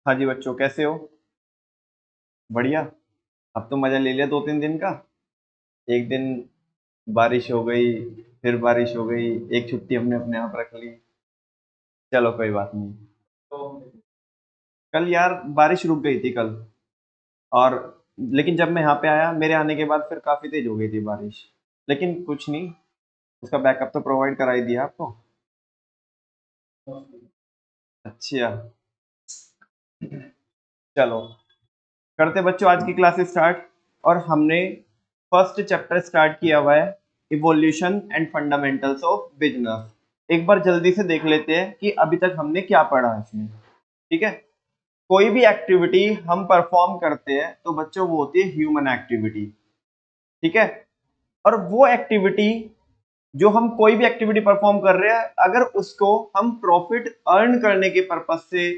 हाँ जी बच्चों, कैसे हो? बढ़िया। अब तो मजा ले लिया 2-3 दिन का। एक दिन बारिश हो गई, फिर बारिश हो गई, एक छुट्टी हमने अपने आप रख ली। चलो कोई बात नहीं। कल यार बारिश रुक गई थी कल। और लेकिन जब मैं यहाँ पे आया, मेरे आने के बाद फिर काफी तेज हो गई थी बारिश। लेकिन कुछ नहीं, उसका बैकअप तो प्रोवाइड करा ही दिया आपको। अच्छा, चलो करते बच्चों आज की क्लासेस स्टार्ट। और हमने फर्स्ट चैप्टर स्टार्ट किया हुआ है, evolution and fundamentals of business. एक बार जल्दी से देख लेते हैं कि अभी तक हमने क्या पढ़ा है इसमें। ठीक है। कोई भी एक्टिविटी हम परफॉर्म करते हैं तो बच्चों वो होती है ह्यूमन एक्टिविटी। ठीक है। और वो एक्टिविटी, जो हम कोई भी एक्टिविटी परफॉर्म कर रहे हैं, अगर उसको हम प्रॉफिट अर्न करने के पर्पज से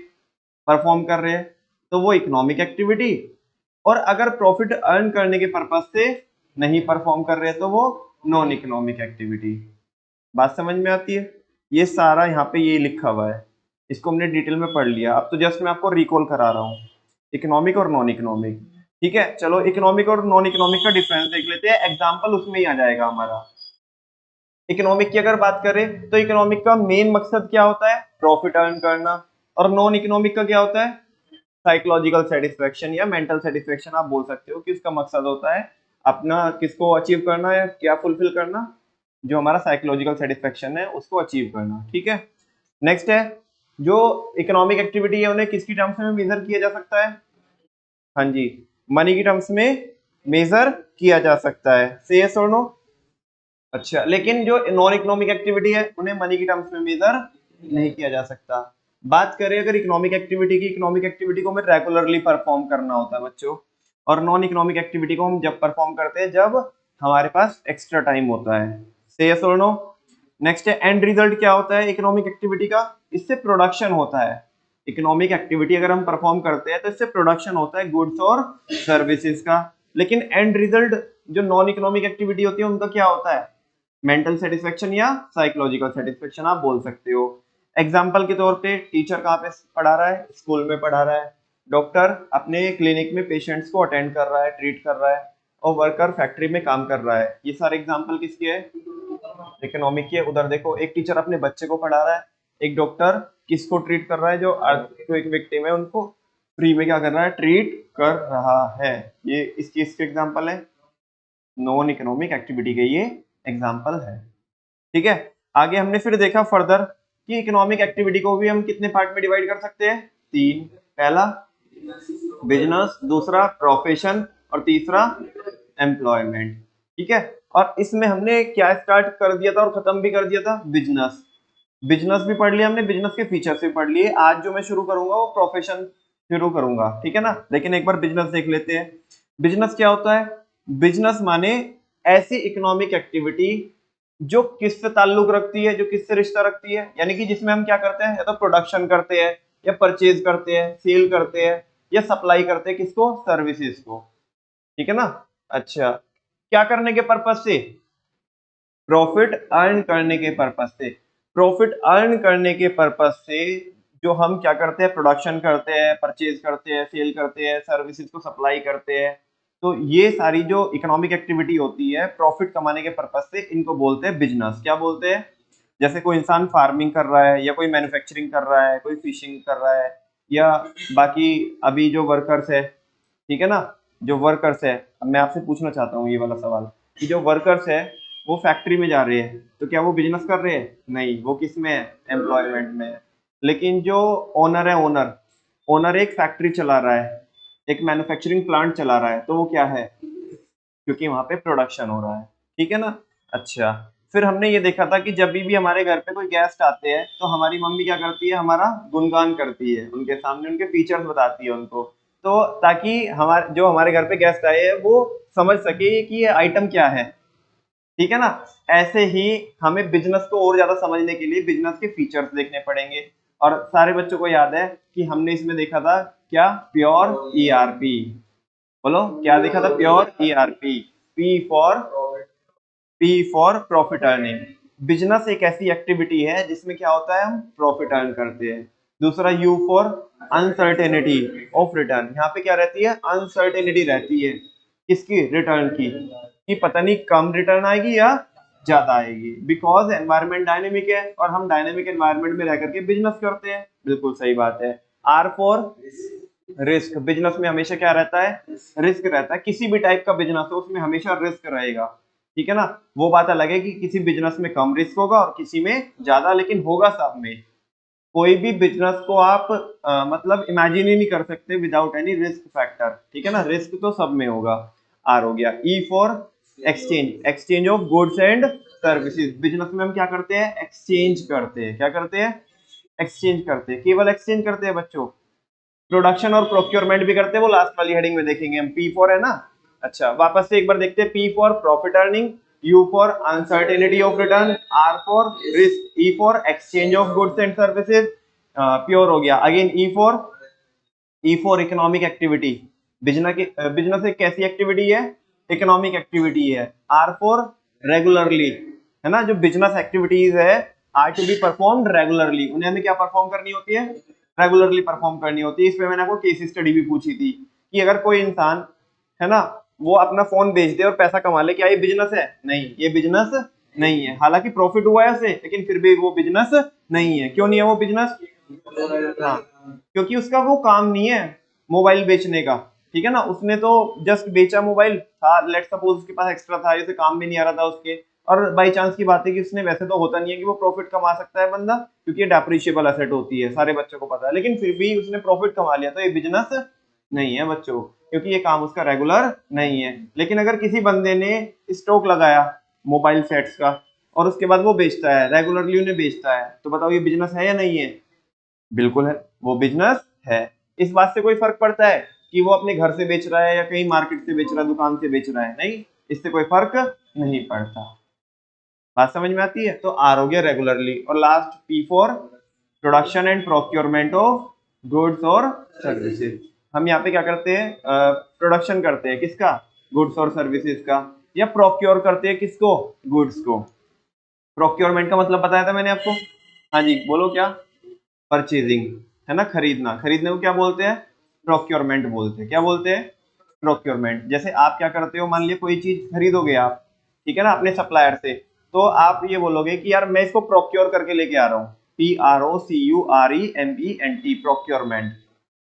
परफॉर्म कर रहे हैं तो वो इकोनॉमिक एक्टिविटी। और अगर प्रॉफिट अर्न करने के पर्पज से नहीं परफॉर्म कर रहे हैं तो वो नॉन इकोनॉमिक एक्टिविटी। बात समझ में आती है? ये सारा यहाँ पे ये लिखा हुआ है, इसको हमने डिटेल में पढ़ लिया। अब तो जस्ट मैं आपको रिकॉल करा रहा हूँ, इकोनॉमिक और नॉन इकोनॉमिक। ठीक है, चलो इकोनॉमिक और नॉन इकोनॉमिक का डिफरेंस देख लेते हैं। एग्जाम्पल उसमें ही आ जाएगा हमारा। इकोनॉमिक की अगर बात करें तो इकोनॉमिक का मेन मकसद क्या होता है? प्रॉफिट अर्न करना। और नॉन इकोनॉमिक का क्या होता है? साइकोलॉजिकल सेटिस्फेक्शन या मेंटल सेटिस्फेक्शन आप बोल सकते हो कि इसका मकसद होता है अपना किसको अचीव करना है, क्या फुलफिल करना, जो हमारा साइकोलॉजिकल सेटिस्फेक्शन है उसको अचीव करना। ठीक है। नेक्स्ट है, जो इकोनॉमिक एक्टिविटी है उन्हें किसकी टर्म्स में मेजर किया जा सकता है? हाँ जी, मनी की टर्म्स में मेजर किया जा सकता है। से यस और नो? अच्छा, लेकिन जो नॉन इकोनॉमिक एक्टिविटी है उन्हें मनी की टर्म्स में मेजर नहीं किया जा सकता। बात करें अगर इकोनॉमिक एक्टिविटी की, इकोनॉमिक एक्टिविटी को हमें रेगुलरली परफॉर्म करना होता है बच्चों। और नॉन इकोनॉमिक एक्टिविटी को हम जब परफॉर्म करते हैं जब हमारे पास एक्स्ट्रा टाइम होता है। से यस और नो? नेक्स्ट है, एंड रिजल्ट क्या होता है इकोनॉमिक एक्टिविटी का? इससे प्रोडक्शन होता है। इकोनॉमिक एक्टिविटी अगर हम परफॉर्म करते हैं तो इससे प्रोडक्शन होता है गुड्स और सर्विसेज का। लेकिन एंड रिजल्ट जो नॉन इकोनॉमिक एक्टिविटी होती है उनका क्या होता है? मेंटल सेटिस्फेक्शन या साइकोलॉजिकल सेटिस्फेक्शन आप बोल सकते हो। एग्जाम्पल के तौर पे टीचर कहाँ पे पढ़ा रहा है? स्कूल में पढ़ा रहा है। डॉक्टर अपने क्लिनिक में पेशेंट्स को अटेंड कर रहा है, ट्रीट कर रहा है। और वर्कर फैक्ट्री में काम कर रहा है। ये सारे एग्जाम्पल किसके है? इकोनॉमिक के। उधर देखो, एक टीचर अपने बच्चे को पढ़ा रहा है, एक डॉक्टर किसको ट्रीट कर रहा है? जो अर्थक्वेक विक्टिम है उनको फ्री में क्या कर रहा है? ट्रीट कर रहा है। ये इस चीज के एग्जाम्पल है, नॉन इकोनॉमिक एक्टिविटी के ये एग्जाम्पल है। ठीक है। आगे हमने फिर देखा फर्दर कि इकोनॉमिक एक्टिविटी को भी हम कितने पार्ट में डिवाइड कर सकते हैं? तीन। पहला बिजनेस, दूसरा प्रोफेशन, और तीसरा एम्प्लॉयमेंट। ठीक है। और इसमें हमने क्या स्टार्ट कर दिया था और खत्म भी कर दिया था? बिजनेस। बिजनेस भी पढ़ लिया हमने, बिजनेस के फीचर्स भी पढ़ लिए। आज जो मैं शुरू करूंगा वो प्रोफेशन शुरू करूंगा। ठीक है ना? लेकिन एक बार बिजनेस देख लेते हैं। बिजनेस क्या होता है? बिजनेस माने ऐसी इकोनॉमिक एक्टिविटी जो किससे ताल्लुक रखती है, जो किससे रिश्ता रखती है, यानी कि जिसमें हम क्या करते हैं? या तो प्रोडक्शन करते हैं, या परचेज करते हैं, सेल करते हैं, या सप्लाई करते हैं किसको? सर्विसेज को। ठीक है ना? अच्छा, क्या करने के पर्पज से? प्रॉफिट अर्न करने के पर्पज से। प्रॉफिट अर्न करने के पर्पज से जो हम क्या करते हैं? प्रोडक्शन करते हैं, परचेज करते हैं, सेल करते हैं, सर्विसेज को सप्लाई करते हैं। तो ये सारी जो इकोनॉमिक एक्टिविटी होती है प्रॉफिट कमाने के पर्पज से, इनको बोलते हैं बिजनेस। क्या बोलते हैं? जैसे कोई इंसान फार्मिंग कर रहा है, या कोई मैन्युफैक्चरिंग कर रहा है, कोई फिशिंग कर रहा है, या बाकी अभी जो वर्कर्स है। ठीक है ना? जो वर्कर्स है, अब मैं आपसे पूछना चाहता हूँ ये वाला सवाल कि जो वर्कर्स है वो फैक्ट्री में जा रहे हैं तो क्या वो बिजनेस कर रहे हैं? नहीं, वो किस में है? एम्प्लॉयमेंट में है। लेकिन जो ओनर है, ओनर ओनर एक फैक्ट्री चला रहा है, एक मैन्युफैक्चरिंग प्लांट चला रहा है, तो वो क्या है? क्योंकि वहां पे प्रोडक्शन हो रहा है। ठीक है ना? अच्छा, फिर हमने ये देखा था कि जब भी हमारे घर पे कोई गेस्ट आते हैं तो हमारी मम्मी क्या करती है? हमारा गुणगान करती है, उनके सामने उनके फीचर्स बताती है उनको। तो ताकि हमारे जो हमारे घर पे गेस्ट आए हैं वो समझ सके कि ये आइटम क्या है। ठीक है ना? ऐसे ही हमें बिजनेस को और ज्यादा समझने के लिए बिजनेस के फीचर्स देखने पड़ेंगे। और सारे बच्चों को याद है कि हमने इसमें देखा था क्या? Pure ERP. बोलो क्या देखा था? Pure ERP. P for profit earning. Business एक ऐसी एक्टिविटी है जिसमें क्या होता है? हम प्रॉफिट अर्न करते हैं। दूसरा U for uncertainty of return. यहाँ पे क्या रहती है? अनसर्टेनिटी रहती है किसकी? रिटर्न की, कि पता नहीं कम रिटर्न आएगी या ज्यादा आएगी, बिकॉज एनवायरमेंट डायनेमिक है और हम डायनेमिक एनवायरमेंट में रह करके बिजनेस करते हैं। बिल्कुल सही बात है। R for risk. बिजनेस में हमेशा क्या रहता है? रिस्क रहता है। किसी भी टाइप का बिजनेस हो उसमें हमेशा रिस्क रहेगा, ठीक है ना। वो बात अलग है कि किसी बिजनेस में कम रिस्क होगा और किसी में ज्यादा, लेकिन होगा सब में। कोई भी बिजनेस को आप मतलब इमेजिन ही नहीं कर सकते विदाउट एनी रिस्क फैक्टर, ठीक है ना। रिस्क तो सब में होगा। आर हो गया। ई for exchange, exchange of goods and services. Business में हम क्या करते हैं? एक्सचेंज करते हैं। क्या करते हैं? एक्सचेंज करते हैं। केवल एक्सचेंज करते हैं बच्चों, प्रोडक्शन और प्रोक्योरमेंट भी करते हैं, वो लास्ट वाली हेडिंग में देखेंगे हम। पी फॉर है ना। अच्छा, वापस से एक बार देखते हैं। P for profit earning, U for uncertainty of return, R for risk, E for exchange of goods and services, pure हो गया। Again E for economic activity. Business एक कैसी एक्टिविटी है? इकोनॉमिक एक्टिविटी है। आर फॉर रेगुलरली, है ना। जो business activities है are to be performed regularly, उन्हें हमें क्या परफॉर्म करनी होती है? रेगुलरली परफॉर्म करनी होती है। इस पे मैंने आपको केस स्टडी भी पूछी थी कि अगर कोई इंसान, है ना, वो अपना फोन बेच दे और पैसा कमा ले, क्या ये बिजनेस है? नहीं, ये बिजनेस नहीं है। हालांकि प्रॉफिट हुआ है उसे, लेकिन फिर भी वो बिजनेस नहीं है। क्यों नहीं है वो बिजनेस? हाँ, क्योंकि उसका वो काम नहीं है मोबाइल बेचने का, ठीक है ना। उसने तो जस्ट बेचा, मोबाइल था, लेट सपोज उसके पास एक्स्ट्रा था, उसे काम भी नहीं आ रहा था उसके, और बाई चांस की बात है कि उसने, वैसे तो होता नहीं है कि वो प्रॉफिट कमा सकता है बंदा, क्योंकि ये डेप्रिशिएबल एसेट होती है, सारे बच्चों को पता है, लेकिन फिर भी उसने प्रॉफिट कमा लिया, तो ये बिजनेस नहीं है बच्चों, क्योंकि ये काम उसका रेगुलर नहीं है। लेकिन अगर किसी बंदे ने स्टॉक लगाया मोबाइल सेट्स का और उसके बाद वो बेचता है, रेगुलरली उन्हें बेचता है, तो बताओ ये बिजनेस है या नहीं है? बिल्कुल है, वो बिजनेस है। इस बात से कोई फर्क पड़ता है कि वो अपने घर से बेच रहा है या कहीं मार्केट से बेच रहा है, दुकान से बेच रहा है? नहीं, इससे कोई फर्क नहीं पड़ता। बात समझ में आती है? तो आर हो गया रेगुलरली, और last P for production and procurement of goods और सर्विसेज। हम यहाँ पे क्या करते हैं? प्रोडक्शन करते हैं किसका? गुड्स और सर्विसेज का। या प्रोक्योर करते हैं किसको? गुड्स को। प्रोक्योरमेंट का मतलब बताया था मैंने आपको। हाँ जी, बोलो क्या? परचेजिंग, है ना, खरीदना। खरीदने को क्या बोलते हैं? प्रोक्योरमेंट बोलते हैं। क्या बोलते हैं? प्रोक्योरमेंट। जैसे आप क्या करते हो, मान लिया कोई चीज खरीदोगे आप, ठीक है ना, अपने सप्लायर से, तो आप ये बोलोगे कि यार मैं इसको प्रोक्योर करके लेके आ रहा हूँ। PROCUREMENT, प्रोक्योरमेंट,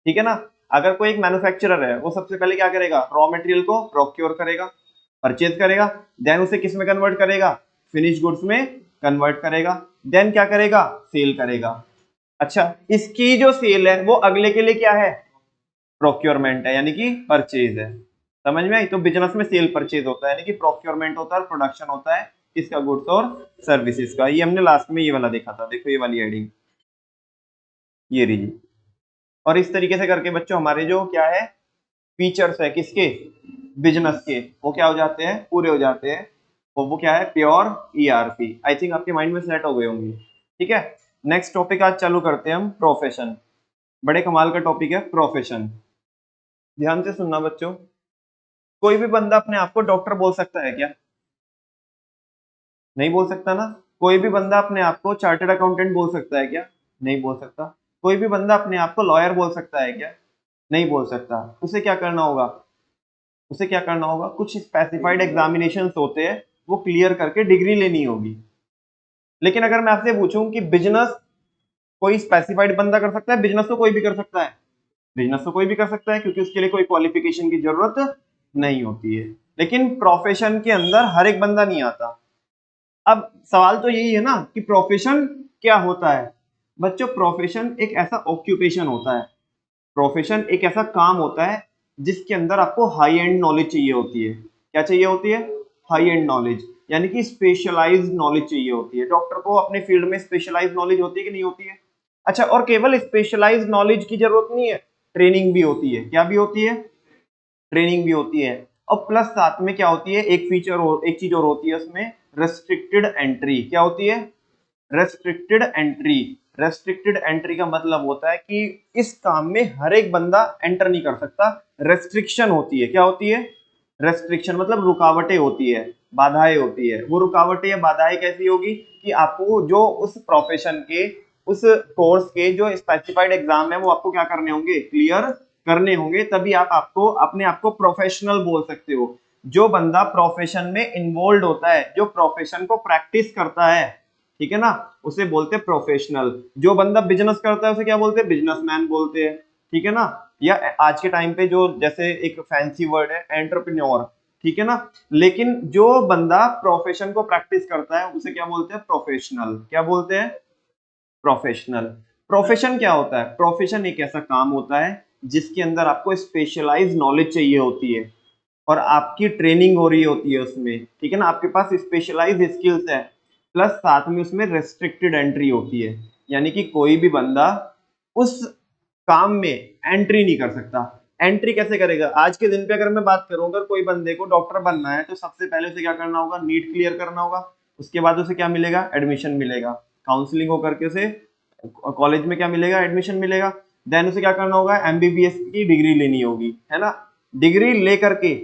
ठीक है ना। अगर कोई एक मैन्युफैक्चरर है, वो सबसे पहले क्या करेगा? रॉ मटेरियल को प्रोक्योर करेगा, परचेज करेगा, देन उसे किस में कन्वर्ट करेगा? फिनिश गुड्स में कन्वर्ट करेगा, देन क्या करेगा? सेल करेगा। अच्छा, इसकी जो सेल है वो अगले के लिए क्या है? प्रोक्योरमेंट है, यानी कि परचेज है। समझ में आई? तो बिजनेस में सेल परचेज होता है, यानी कि प्रोक्योरमेंट होता है और प्रोडक्शन होता है किसका? गुड्स और सर्विसेज का। ये हमने लास्ट में ये वाला देखा था, देखो ये वाली हेडिंग, ये रही। और इस तरीके से करके बच्चों हमारे जो क्या है, फीचर्स है किसके? बिजनेस के, वो क्या हो जाते हैं? पूरे हो जाते हैं। और वो क्या है? Pure ERP। आई थिंक आपके माइंड में सेट हो गए होंगे, ठीक है। नेक्स्ट टॉपिक आज चालू करते हैं हम, प्रोफेशन। बड़े कमाल का टॉपिक है प्रोफेशन। ध्यान से सुनना बच्चों। कोई भी बंदा अपने आप को डॉक्टर बोल सकता है क्या? नहीं बोल सकता ना। कोई भी बंदा अपने आप को चार्टर्ड अकाउंटेंट बोल सकता है क्या? नहीं बोल सकता। कोई भी बंदा अपने आप को लॉयर बोल सकता है क्या? नहीं बोल सकता। उसे क्या करना होगा? उसे क्या करना होगा? कुछ स्पेसिफाइड एग्जामिनेशंस होते हैं, वो क्लियर करके डिग्री लेनी होगी। लेकिन अगर मैं आपसे पूछूं कि बिजनेस कोई स्पेसिफाइड बंदा कर सकता है? बिजनेस तो कोई भी कर सकता है। बिजनेस तो कोई भी कर सकता है, क्योंकि उसके लिए कोई क्वालिफिकेशन की जरूरत नहीं होती है। लेकिन प्रोफेशन के अंदर हर एक बंदा नहीं आता। अब सवाल तो यही है ना कि प्रोफेशन क्या होता है? बच्चों, प्रोफेशन एक ऐसा ऑक्यूपेशन होता है, प्रोफेशन एक ऐसा काम होता है जिसके अंदर आपको हाई एंड नॉलेज चाहिए होती है। क्या चाहिए होती है? हाई एंड नॉलेज, यानी कि स्पेशलाइज्ड नॉलेज चाहिए होती है। डॉक्टर को अपने फील्ड में स्पेशलाइज्ड नॉलेज होती है कि नहीं होती है? अच्छा, और केवल स्पेशलाइज्ड नॉलेज की जरूरत नहीं है, ट्रेनिंग भी होती है। क्या भी होती है? ट्रेनिंग भी होती है। और प्लस साथ में क्या होती है? एक फीचर और, एक चीज और होती है उसमें, रेस्ट्रिक्टेड एंट्री। क्या होती है? Restricted entry. रेस्ट्रिक्टेड एंट्री का मतलब होता है कि इस काम में हर एक बंदा एंटर नहीं कर सकता, रेस्ट्रिक्शन होती है। क्या होती है? रेस्ट्रिक्शन मतलब रुकावटें होती है, बाधाएं होती है। वो रुकावटें या बाधाएं कैसी होगी? कि आपको जो उस प्रोफेशन के उस कोर्स के जो स्पेसिफाइड एग्जाम है वो आपको क्या करने होंगे, क्लियर करने होंगे, तभी आप आपको अपने आप को प्रोफेशनल बोल सकते हो। जो बंदा प्रोफेशन में इन्वॉल्व होता है, जो प्रोफेशन को प्रैक्टिस करता है, ठीक है ना, उसे बोलते हैं प्रोफेशनल। जो बंदा बिजनेस करता है उसे क्या बोलते हैं, बिजनेसमैन बोलते हैं, ठीक है ना। या आज के टाइम पे जो जैसे एक फैंसी वर्ड है एंटरप्रेन्योर, ठीक है ना। लेकिन जो बंदा प्रोफेशन को प्रैक्टिस करता है उसे क्या बोलते हैं, प्रोफेशनल। क्या बोलते हैं, प्रोफेशनल। प्रोफेशन क्या होता है, प्रोफेशन एक ऐसा काम होता है जिसके अंदर आपको स्पेशलाइज नॉलेज चाहिए होती है और आपकी ट्रेनिंग हो रही होती है उसमें, ठीक है ना, आपके पास स्पेशलाइज स्किल्स है, प्लस साथ में उसमें रेस्ट्रिक्टेड एंट्री होती है, यानी कि कोई भी बंदा उस काम में एंट्री नहीं कर सकता। एंट्री कैसे करेगा, आज के दिन पे अगर मैं बात करूं, अगर कोई बंदे को डॉक्टर बनना है तो सबसे पहले उसे क्या करना होगा, नीट क्लियर करना होगा। उसके बाद उसे क्या मिलेगा, एडमिशन मिलेगा, काउंसलिंग होकर के उसे कॉलेज में क्या मिलेगा, एडमिशन मिलेगा। देन उसे क्या करना होगा, एमबीबीएस की डिग्री लेनी होगी, है ना। डिग्री लेकर के,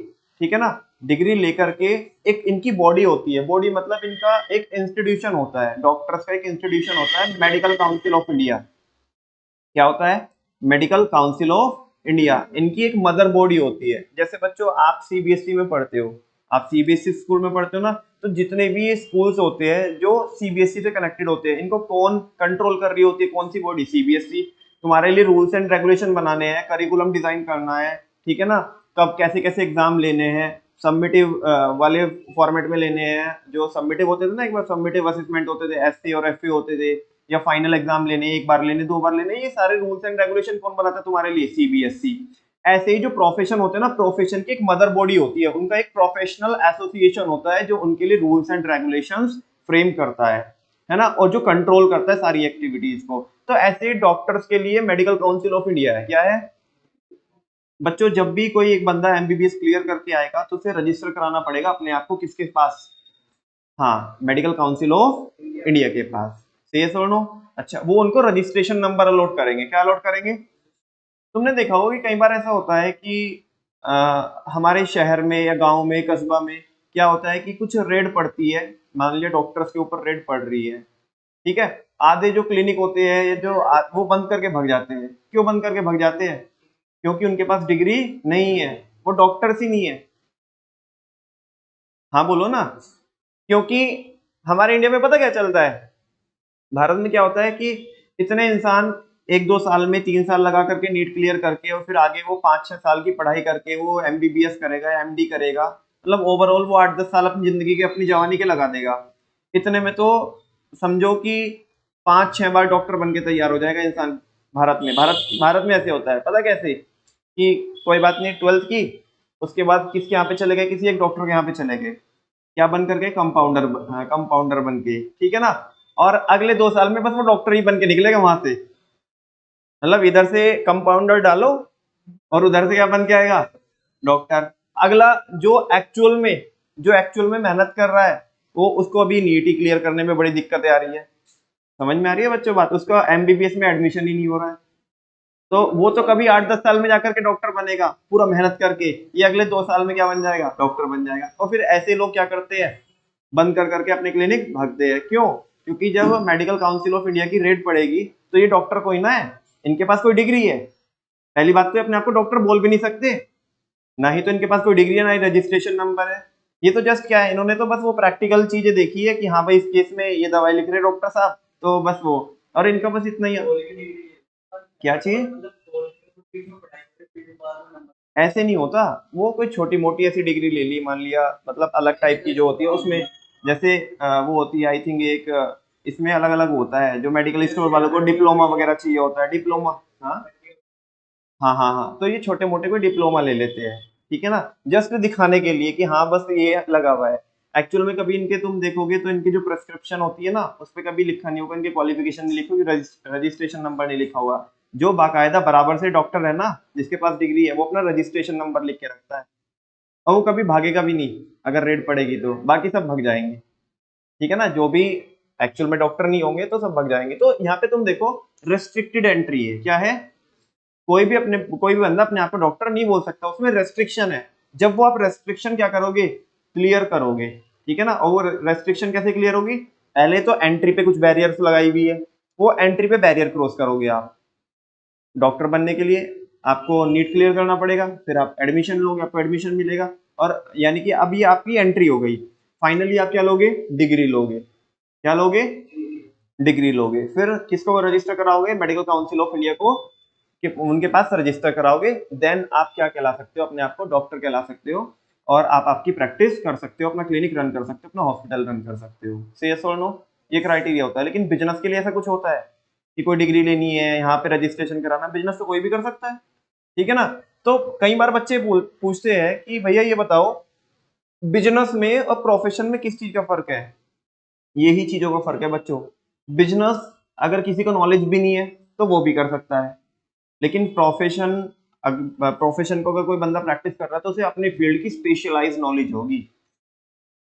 ठीक है ना, डिग्री लेकर के एक इनकी बॉडी होती है, बॉडी मतलब इनका एक इंस्टीट्यूशन होता है, डॉक्टर्स का एक इंस्टीट्यूशन होता है, मेडिकल काउंसिल ऑफ इंडिया। क्या होता है, मेडिकल काउंसिल ऑफ इंडिया, इनकी एक मदर बॉडी होती है। जैसे बच्चों आप सीबीएसई में पढ़ते हो, आप सीबीएसई स्कूल में पढ़ते हो ना, तो जितने भी स्कूल्स होते हैं जो सीबीएसई से कनेक्टेड होते हैं, इनको कौन कंट्रोल कर रही होती है, कौन सी बॉडी, सीबीएसई। तुम्हारे लिए रूल्स एंड रेगुलेशन बनाने हैं, करिकुलम डिजाइन करना है, ठीक है ना, कब कैसे कैसे एग्जाम लेने हैं, सबमिटिव वाले फॉर्मेट में लेने हैं। जो सबमिटिव होते थे ना, एक बार सबमिटिव असेसमेंट होते थे, एसए और एफए होते थे, या फाइनल एग्जाम लेने, एक बार लेने, दो बार लेने, ये सारे रूल्स एंड रेगुलेशन कौन बनाता है तुम्हारे लिए, सीबीएसई। ऐसे ही जो प्रोफेशन होते हैं ना, प्रोफेशन की एक मदर बॉडी होती है, उनका एक प्रोफेशनल एसोसिएशन होता है जो उनके लिए रूल्स एंड रेगुलेशंस फ्रेम करता है ना, और जो कंट्रोल करता है सारी एक्टिविटीज को। तो ऐसे डॉक्टर्स के लिए मेडिकल काउंसिल ऑफ इंडिया है। क्या है बच्चों, जब भी कोई एक बंदा एमबीबीएस क्लियर करके आएगा तो उसे रजिस्टर कराना पड़ेगा अपने आप को, किसके पास, हाँ, मेडिकल काउंसिल ऑफ इंडिया के पास। सही सुनो, अच्छा, वो उनको रजिस्ट्रेशन नंबर अलॉट करेंगे। क्या अलॉट करेंगे, तुमने देखा होगा कि कई बार ऐसा होता है कि हमारे शहर में या गांव में, कस्बा में क्या होता है कि कुछ रेड पड़ती है, मान लिया डॉक्टर्स के ऊपर रेड पड़ रही है, ठीक है। आधे जो क्लिनिक होते हैं ये जो वो बंद करके भाग जाते हैं। क्यों बंद करके भाग जाते हैं, क्योंकि उनके पास डिग्री नहीं है, वो डॉक्टर्स ही नहीं है। हाँ बोलो ना, क्योंकि हमारे इंडिया में पता क्या चलता है, भारत में क्या होता है कि इतने इंसान एक दो साल में 3 साल लगा करके नीट क्लियर करके और फिर आगे वो 5-6 साल की पढ़ाई करके वो एमबीबीएस करेगा, एमडी करेगा, मतलब ओवरऑल वो 8-10 साल अपनी जिंदगी के, अपनी जवानी के लगा देगा। इतने में तो समझो कि 5-6 बार डॉक्टर बन के तैयार हो जाएगा इंसान। भारत में, भारत में ऐसे होता है, पता कैसे, कि कोई बात नहीं, 12th की, उसके बाद किसके यहाँ पे चले गए, किसी एक डॉक्टर के यहाँ पे चले गए, क्या बन करके, कंपाउंडर, कंपाउंडर बन के, ठीक है ना। और अगले 2 साल में बस वो डॉक्टर ही बन के निकलेगा वहां से, मतलब इधर से कंपाउंडर डालो और उधर से क्या बन के आएगा, डॉक्टर। अगला जो एक्चुअल में मेहनत कर रहा है, वो उसको अभी नीट ही क्लियर करने में बड़ी दिक्कतें आ रही है। समझ में आ रही है बच्चों बात, उसका एमबीबीएस में एडमिशन ही नहीं हो रहा है। तो वो तो कभी 8-10 साल में जाकर के डॉक्टर बनेगा पूरा मेहनत करके, ये अगले 2 साल में क्या बन जाएगा, डॉक्टर बन जाएगा। और फिर ऐसे लोग क्या करते हैं, बंद कर करके अपने क्लिनिक भागते हैं। क्यों, क्योंकि जब मेडिकल काउंसिल ऑफ इंडिया की रेड पड़ेगी तो ये डॉक्टर कोई ना है, इनके पास कोई डिग्री है। पहली बात तो अपने आप को डॉक्टर बोल भी नहीं सकते, ना ही तो इनके पास कोई डिग्री है, ना ही रजिस्ट्रेशन नंबर है। ये तो जस्ट क्या है, इन्होंने तो बस वो प्रैक्टिकल चीजें देखी है कि हाँ भाई इस केस में ये दवाई लिख रहे डॉक्टर साहब, तो बस वो, और इनका बस इतना ही है। क्या चाहिए, ऐसे नहीं होता, वो कोई छोटी मोटी ऐसी डिग्री ले ली, मान लिया, मतलब अलग टाइप की जो होती है उसमें, जैसे वो होती है आई थिंक एक इसमें अलग अलग होता है, जो मेडिकल स्टोर वालों को डिप्लोमा वगैरह चाहिए होता है, डिप्लोमा। हाँ हाँ हाँ हाँ, तो ये छोटे मोटे कोई डिप्लोमा ले लेते हैं, ठीक है ना, जस्ट दिखाने के लिए कि हाँ बस ये लगा हुआ है। एक्चुअल में कभी इनके तुम देखोगे तो इनकी जो प्रेस्क्रिप्शन होती है ना, उस पर कभी लिखा नहीं होगा, इनके क्वालिफिकेशन नहीं लिखी होगी, रजिस्ट्रेशन नंबर नहीं लिखा हुआ। जो बाकायदा बराबर से डॉक्टर है ना, जिसके पास डिग्री है, वो अपना रजिस्ट्रेशन नंबर लिख के रखता है, और वो कभी भागेगा भी नहीं। अगर रेड पड़ेगी तो बाकी सब भाग जाएंगे, ठीक है ना, जो भी एक्चुअल में डॉक्टर नहीं होंगे तो सब भाग जाएंगे। तो यहाँ पे तुम देखो, रेस्ट्रिक्टेड एंट्री है, क्या है, कोई भी बंदा अपने आप को डॉक्टर नहीं बोल सकता, उसमें रेस्ट्रिक्शन है। जब वो आप रेस्ट्रिक्शन क्या करोगे, क्लियर करोगे, ठीक है ना। और वो रेस्ट्रिक्शन कैसे क्लियर होगी, पहले तो एंट्री पे कुछ बैरियर्स लगाई हुई है, वो एंट्री पे बैरियर क्रॉस करोगे आप। डॉक्टर बनने के लिए आपको नीट क्लियर करना पड़ेगा, फिर आप एडमिशन लोगे, आपको एडमिशन मिलेगा, और यानी कि अब ये आपकी एंट्री हो गई। फाइनली आप क्या लोगे? डिग्री लोगे। क्या लोगे? डिग्री लोगे। फिर किसको रजिस्टर कराओगे? मेडिकल काउंसिल ऑफ इंडिया को, कि उनके पास रजिस्टर कराओगे। देन आप क्या कहला सकते हो? अपने आप को डॉक्टर कहला सकते हो, और आप आपकी प्रैक्टिस कर सकते हो, अपना क्लिनिक रन कर सकते हो, अपना हॉस्पिटल रन कर सकते हो। से यस और नो, ये क्राइटेरिया होता है। लेकिन बिजनेस के लिए ऐसा कुछ होता है कि कोई डिग्री लेनी है, यहाँ पे रजिस्ट्रेशन कराना? बिजनेस तो कोई भी कर सकता है, ठीक है ना। तो कई बार बच्चे पूछते हैं कि भैया ये बताओ, बिजनेस में और प्रोफेशन में किस चीज का फर्क है? यही चीजों का फर्क है बच्चों। बिजनेस अगर किसी को नॉलेज भी नहीं है तो वो भी कर सकता है, लेकिन प्रोफेशन को अगर कोई बंदा प्रैक्टिस कर रहा है तो उसे अपने फील्ड की स्पेशलाइज नॉलेज होगी।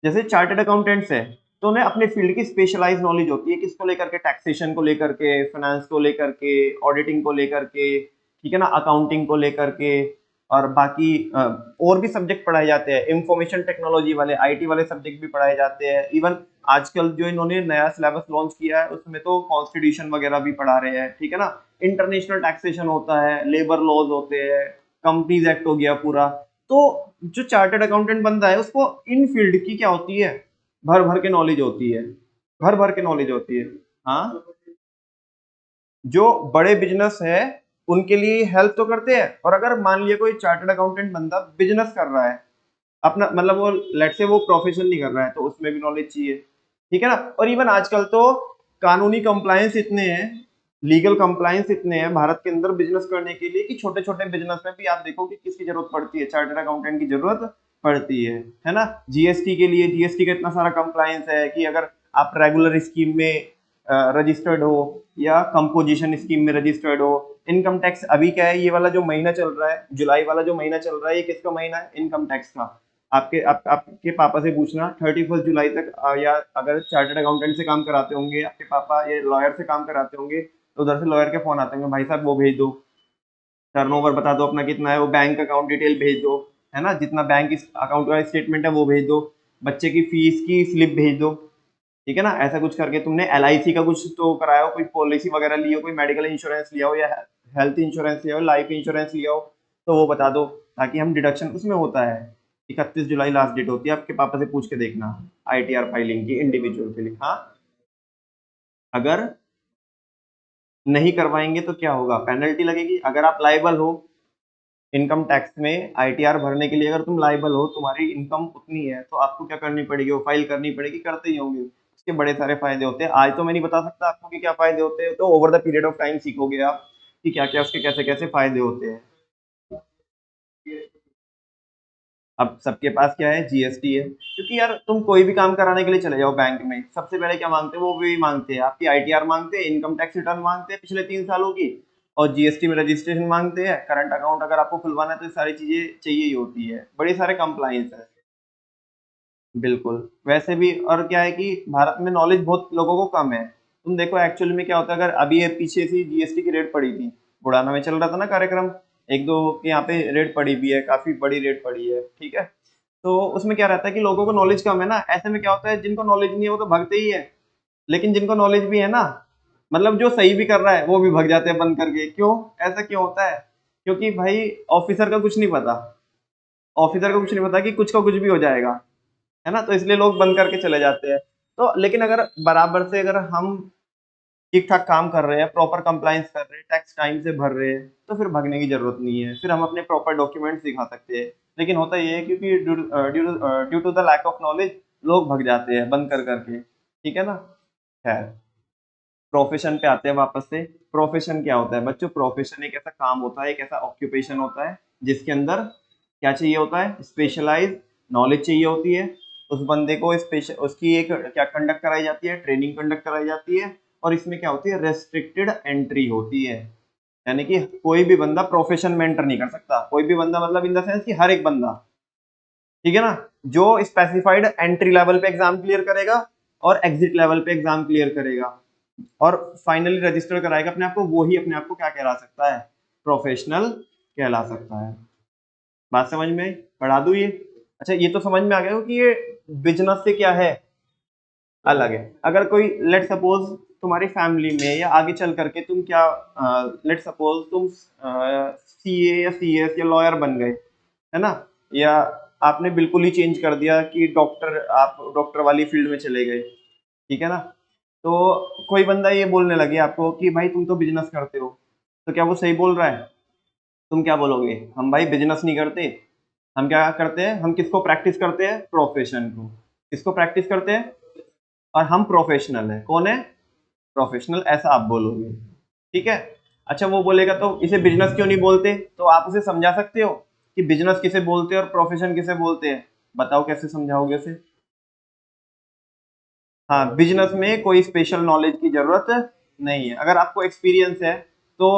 जैसे चार्टर्ड अकाउंटेंट्स है तो उन्हें अपने फील्ड की स्पेशलाइज नॉलेज होती है, किसको लेकर के? टैक्सेशन को लेकर के, फाइनेंस को लेकर के, ऑडिटिंग को लेकर के, ठीक है ना, अकाउंटिंग को लेकर के, और बाकी और भी सब्जेक्ट पढ़ाए जाते हैं। इंफॉर्मेशन टेक्नोलॉजी वाले, आईटी वाले सब्जेक्ट भी पढ़ाए जाते हैं। इवन आजकल जो इन्होंने नया सिलेबस लॉन्च किया है उसमें तो कॉन्स्टिट्यूशन वगैरह भी पढ़ा रहे हैं, ठीक है ना। इंटरनेशनल टैक्सेशन होता है, लेबर लॉज होते हैं, कंपनीज एक्ट हो गया पूरा। तो जो चार्टर्ड अकाउंटेंट बनता है उसको इन फील्ड की क्या होती है? भर भर के नॉलेज होती है, भर भर के नॉलेज होती है। हाँ, जो बड़े बिजनेस है उनके लिए हेल्प तो करते हैं। और अगर मान लिया कोई चार्टर्ड अकाउंटेंट बंदा बिजनेस कर रहा है अपना, मतलब वो लेट से वो प्रोफेशन नहीं कर रहा है, तो उसमें भी नॉलेज चाहिए, ठीक है ना। और इवन आजकल तो कानूनी कंप्लायंस इतने हैं, लीगल कंप्लायंस इतने हैं भारत के अंदर बिजनेस करने के लिए, कि छोटे छोटे बिजनेस में भी आप देखो कि किसकी जरूरत पड़ती है? चार्टर्ड अकाउंटेंट की जरूरत पड़ती है ना। जीएसटी के लिए, जीएसटी का इतना सारा कंप्लायंस है कि अगर आप रेगुलर स्कीम में रजिस्टर्ड हो या कंपोजिशन स्कीम में रजिस्टर्ड हो। इनकम टैक्स अभी क्या है, ये वाला जो महीना चल रहा है, जुलाई वाला जो महीना चल रहा है, ये किसका महीना है? इनकम टैक्स का। आपके पापा से पूछना 31 जुलाई तक, या अगर चार्टर्ड अकाउंटेंट से काम कराते होंगे आपके पापा, या लॉयर से काम कराते होंगे, तो उधर से लॉयर के फोन आते होंगे, भाई साहब वो भेज दो, टर्नओवर बता दो अपना कितना है, वो बैंक अकाउंट डिटेल भेज दो, है ना, जितना बैंक अकाउंट का स्टेटमेंट है वो भेज दो, बच्चे की फीस की स्लिप भेज दो, ठीक है ना। ऐसा कुछ करके तुमने एलआईसी का कुछ तो कराया हो, कोई पॉलिसी वगैरह ली हो, कोई मेडिकल इंश्योरेंस लिया हो, या हेल्थ इंश्योरेंस लिया हो, लाइफ इंश्योरेंस लिया हो, तो वो बता दो, ताकि हम डिडक्शन उसमें होता है। 31 जुलाई लास्ट डेट होती है, आपके पापा से पूछ के देखना आईटीआर फाइलिंग की इंडिविजुअल के लिए। हाँ, अगर नहीं करवाएंगे तो क्या होगा? पेनल्टी लगेगी। अगर आप लाइबल हो इनकम टैक्स में, आईटीआर भरने के लिए अगर तुम लाइबल हो, तुम्हारी इनकम उतनी है, तो आपको क्या करनी पड़ेगी? वो फाइल करनी पड़ेगी, करते ही होंगे। उसके बड़े सारे फायदे होते हैं, आज तो मैं नहीं बता सकता आपको कि क्या फायदे होते हैं, तो over the period of time सीखोगे आप कि क्या क्या उसके कैसे कैसे फायदे होते हैं। अब सबके पास क्या है? जीएसटी है, क्योंकि यार तुम कोई भी काम कराने के लिए चले जाओ बैंक में, सबसे पहले क्या मांगते हैं? वो भी मांगते हैं आपकी आईटीआर, मांगते हैं इनकम टैक्स रिटर्न, मांगते हैं पिछले 3 सालों की, और जीएसटी में रजिस्ट्रेशन मांगते हैं, करंट अकाउंट अगर आपको खुलवाना है तो ये सारी चीजें चाहिए ही होती है, बड़े सारे कंप्लाइंस है। बिल्कुल। वैसे भी और क्या है कि भारत में नॉलेज बहुत लोगों को कम है। तुम देखो एक्चुअली में क्या होता है, अगर अभी ये पीछे से जीएसटी की रेट पड़ी थी, बुढ़ाना में चल रहा था ना कार्यक्रम, एक दो के यहाँ पे रेट पड़ी भी है, काफी बड़ी रेट पड़ी है, ठीक है। तो उसमें क्या रहता है कि लोगों को नॉलेज कम है ना, ऐसे में क्या होता है, जिनको नॉलेज नहीं है वो तो भगते ही है, लेकिन जिनको नॉलेज भी है ना, मतलब जो सही भी कर रहा है वो भी भग जाते हैं बंद करके। क्यों? ऐसा क्यों होता है? क्योंकि भाई ऑफिसर का कुछ नहीं पता, ऑफिसर को कुछ नहीं पता कि कुछ का कुछ भी हो जाएगा, है ना, तो इसलिए लोग बंद करके चले जाते हैं। तो लेकिन अगर बराबर से अगर हम ठीक ठाक काम कर रहे हैं, प्रॉपर कंप्लाइंस कर रहे हैं, टैक्स टाइम से भर रहे हैं, तो फिर भगने की जरूरत नहीं है, फिर हम अपने प्रॉपर डॉक्यूमेंट्स दिखा सकते हैं। लेकिन होता ये है क्योंकि due to the lack of knowledge लोग भग जाते हैं बंद कर करके, ठीक है ना। खैर, प्रोफेशन पे आते हैं वापस से। प्रोफेशन क्या होता है बच्चों? प्रोफेशन एक ऐसा काम होता है, एक ऐसा ऑक्यूपेशन होता है जिसके अंदर क्या चाहिए होता है? स्पेशलाइज नॉलेज चाहिए होती है। उस बंदे को स्पेशल उसकी एक क्या कंडक्ट कराई जाती है? ट्रेनिंग कंडक्ट कराई जाती है। और इसमें क्या होती है? रेस्ट्रिक्टेड एंट्री होती है, यानी कि कोई भी बंदा प्रोफेशन में एंटर नहीं कर सकता। कोई भी बंदा मतलब इन द सेंस कि हर एक बंदा, ठीक है ना, जो स्पेसिफाइड एंट्री लेवल पे एग्जाम क्लियर करेगा और एग्जिट लेवल पे एग्जाम क्लियर करेगा और फाइनली रजिस्टर कराएगा अपने आप को, वो ही अपने आप को क्या कहला सकता है? प्रोफेशनल कहला सकता है। बात समझ में आई? पढ़ा दूं ये? अच्छा, ये तो समझ में आ गया हो कि ये बिजनेस से क्या है, अलग है। अगर कोई लेट सपोज तुम्हारी फैमिली में या आगे चल करके तुम क्या, लेट सपोज तुम सीए या सीएस या लॉयर बन गए, है ना, या आपने बिल्कुल ही चेंज कर दिया कि डॉक्टर, आप डॉक्टर वाली फील्ड में चले गए, ठीक है ना, तो कोई बंदा ये बोलने लगे आपको कि भाई तुम तो बिजनेस करते हो, तो क्या वो सही बोल रहा है? तुम क्या बोलोगे? हम भाई बिजनेस नहीं करते, हम क्या करते हैं, हम किसको प्रैक्टिस करते हैं? प्रोफेशन को। किसको प्रैक्टिस करते हैं? और हम प्रोफेशनल है। कौन है? प्रोफेशनल, ऐसा आप बोलोगे, ठीक है। अच्छा, वो बोलेगा तो इसे बिजनेस क्यों नहीं बोलते, तो आप उसे समझा सकते हो कि बिजनेस किसे बोलते हैं और प्रोफेशन किसे बोलते हैं? बताओ कैसे समझाओगे उसे? हाँ, बिजनेस में कोई स्पेशल नॉलेज की जरूरत नहीं है। अगर आपको एक्सपीरियंस है तो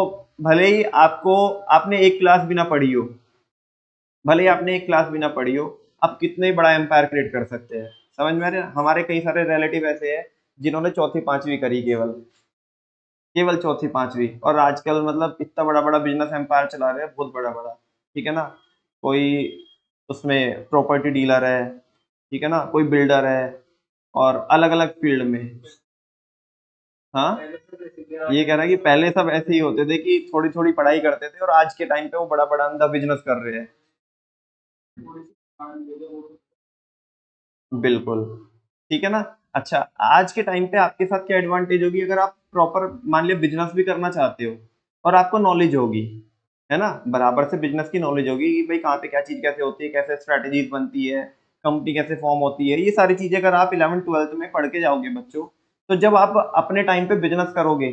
भले ही आपने एक क्लास भी ना पढ़ी हो, भले ही आपने एक क्लास भी ना पढ़ी हो, आप कितने ही बड़ा एम्पायर क्रिएट कर सकते हैं। समझ में आ रहा है? हमारे कई सारे रिलेटिव ऐसे हैं जिन्होंने चौथी पांचवी करी, केवल केवल चौथी पांचवी, और आजकल मतलब इतना बड़ा बड़ा बिजनेस एम्पायर चला रहे हैं, बहुत बड़ा बड़ा, ठीक है ना। कोई उसमें प्रॉपर्टी डीलर है, ठीक है ना, कोई बिल्डर है, और अलग अलग फील्ड में। हाँ, ये कह रहा है कि पहले सब ऐसे ही होते थे कि थोड़ी थोड़ी पढ़ाई करते थे, और आज के टाइम पे वो बड़ा बड़ा अंधा बिजनेस कर रहे हैं। बिल्कुल, ठीक है ना। अच्छा, आज के टाइम पे आपके साथ क्या एडवांटेज होगी, अगर आप प्रॉपर मान लिया बिजनेस भी करना चाहते हो और आपको नॉलेज होगी, है ना, बराबर से बिजनेस की नॉलेज होगी कि भाई कहाँ पे क्या चीज कैसे होती है, कैसे स्ट्रेटेजीज बनती है, कंपनी कैसे फॉर्म होती है, ये सारी चीजें अगर आप 11th 12th में पढ़ के जाओगे बच्चों, तो जब आप अपने टाइम पे बिजनेस करोगे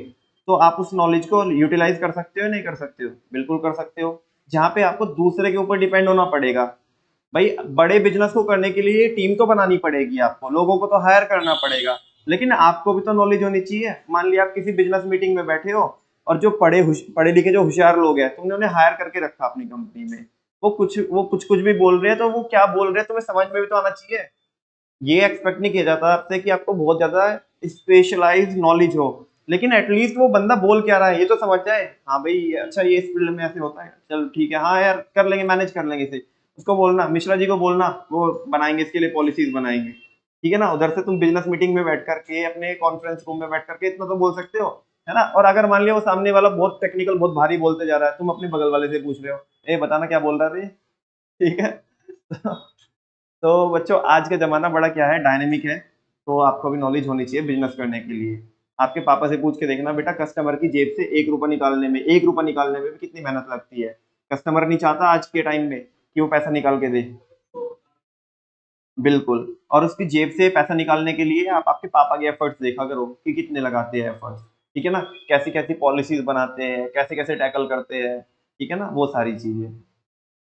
तो आप उस नॉलेज को यूटिलाइज कर सकते हो, नहीं कर सकते हो? बिल्कुल कर सकते हो। जहाँ पे आपको दूसरे के ऊपर डिपेंड होना पड़ेगा, भाई बड़े बिजनेस को करने के लिए टीम तो बनानी पड़ेगी, आपको लोगों को तो हायर करना पड़ेगा, लेकिन आपको भी तो नॉलेज होनी चाहिए। मान लिया आप किसी बिजनेस मीटिंग में बैठे हो, और जो पढ़े लिखे जो होशियार लोग हैं, तुमने उन्हें हायर करके रखा अपनी कंपनी में, वो कुछ भी बोल रहे हैं, तो वो क्या बोल रहे हैं तुम्हें समझ में भी तो आना चाहिए। ये एक्सपेक्ट नहीं किया जाता आपसे कि आपको बहुत ज्यादा स्पेशलाइज नॉलेज हो, लेकिन एटलीस्ट वो बंदा बोल क्या रहा है ये तो समझ जाए। हाँ भाई, अच्छा ये इस फील्ड में ऐसे होता है, चल ठीक है, हाँ यार कर लेंगे, मैनेज कर लेंगे इसे। उसको बोलना, मिश्रा जी को बोलना, वो बनाएंगे, इसके लिए पॉलिसीज बनाएंगे, ठीक है ना। उधर से तुम बिजनेस मीटिंग में बैठ करके, अपने कॉन्फ्रेंस रूम में बैठ करके इतना तो बोल सकते हो, है ना। और अगर मान लिया वो सामने वाला बहुत टेक्निकल, बहुत भारी बोलते जा रहा है, तुम अपने बगल वाले से पूछ रहे हो, ए बताना क्या बोल रहा है रे, ठीक है। तो बच्चों, आज का जमाना बड़ा क्या है, डायनेमिक है, तो आपको भी नॉलेज होनी चाहिए बिजनेस करने के लिए। आपके पापा से पूछ के देखना बेटा, कस्टमर की जेब से 1 रुपया निकालने में, 1 रुपया निकालने में भी कितनी मेहनत लगती है। कस्टमर नहीं चाहता आज के टाइम में कि वो पैसा निकाल के दे। बिल्कुल। और उसकी जेब से पैसा निकालने के लिए आप आपके पापा के एफर्ट्स देखा करो कि कितने लगाते हैं एफर्ट्स, ठीक है ना, कैसी कैसी पॉलिसीज बनाते हैं, कैसे कैसे टैकल करते हैं, ठीक है ना, वो सारी चीजें।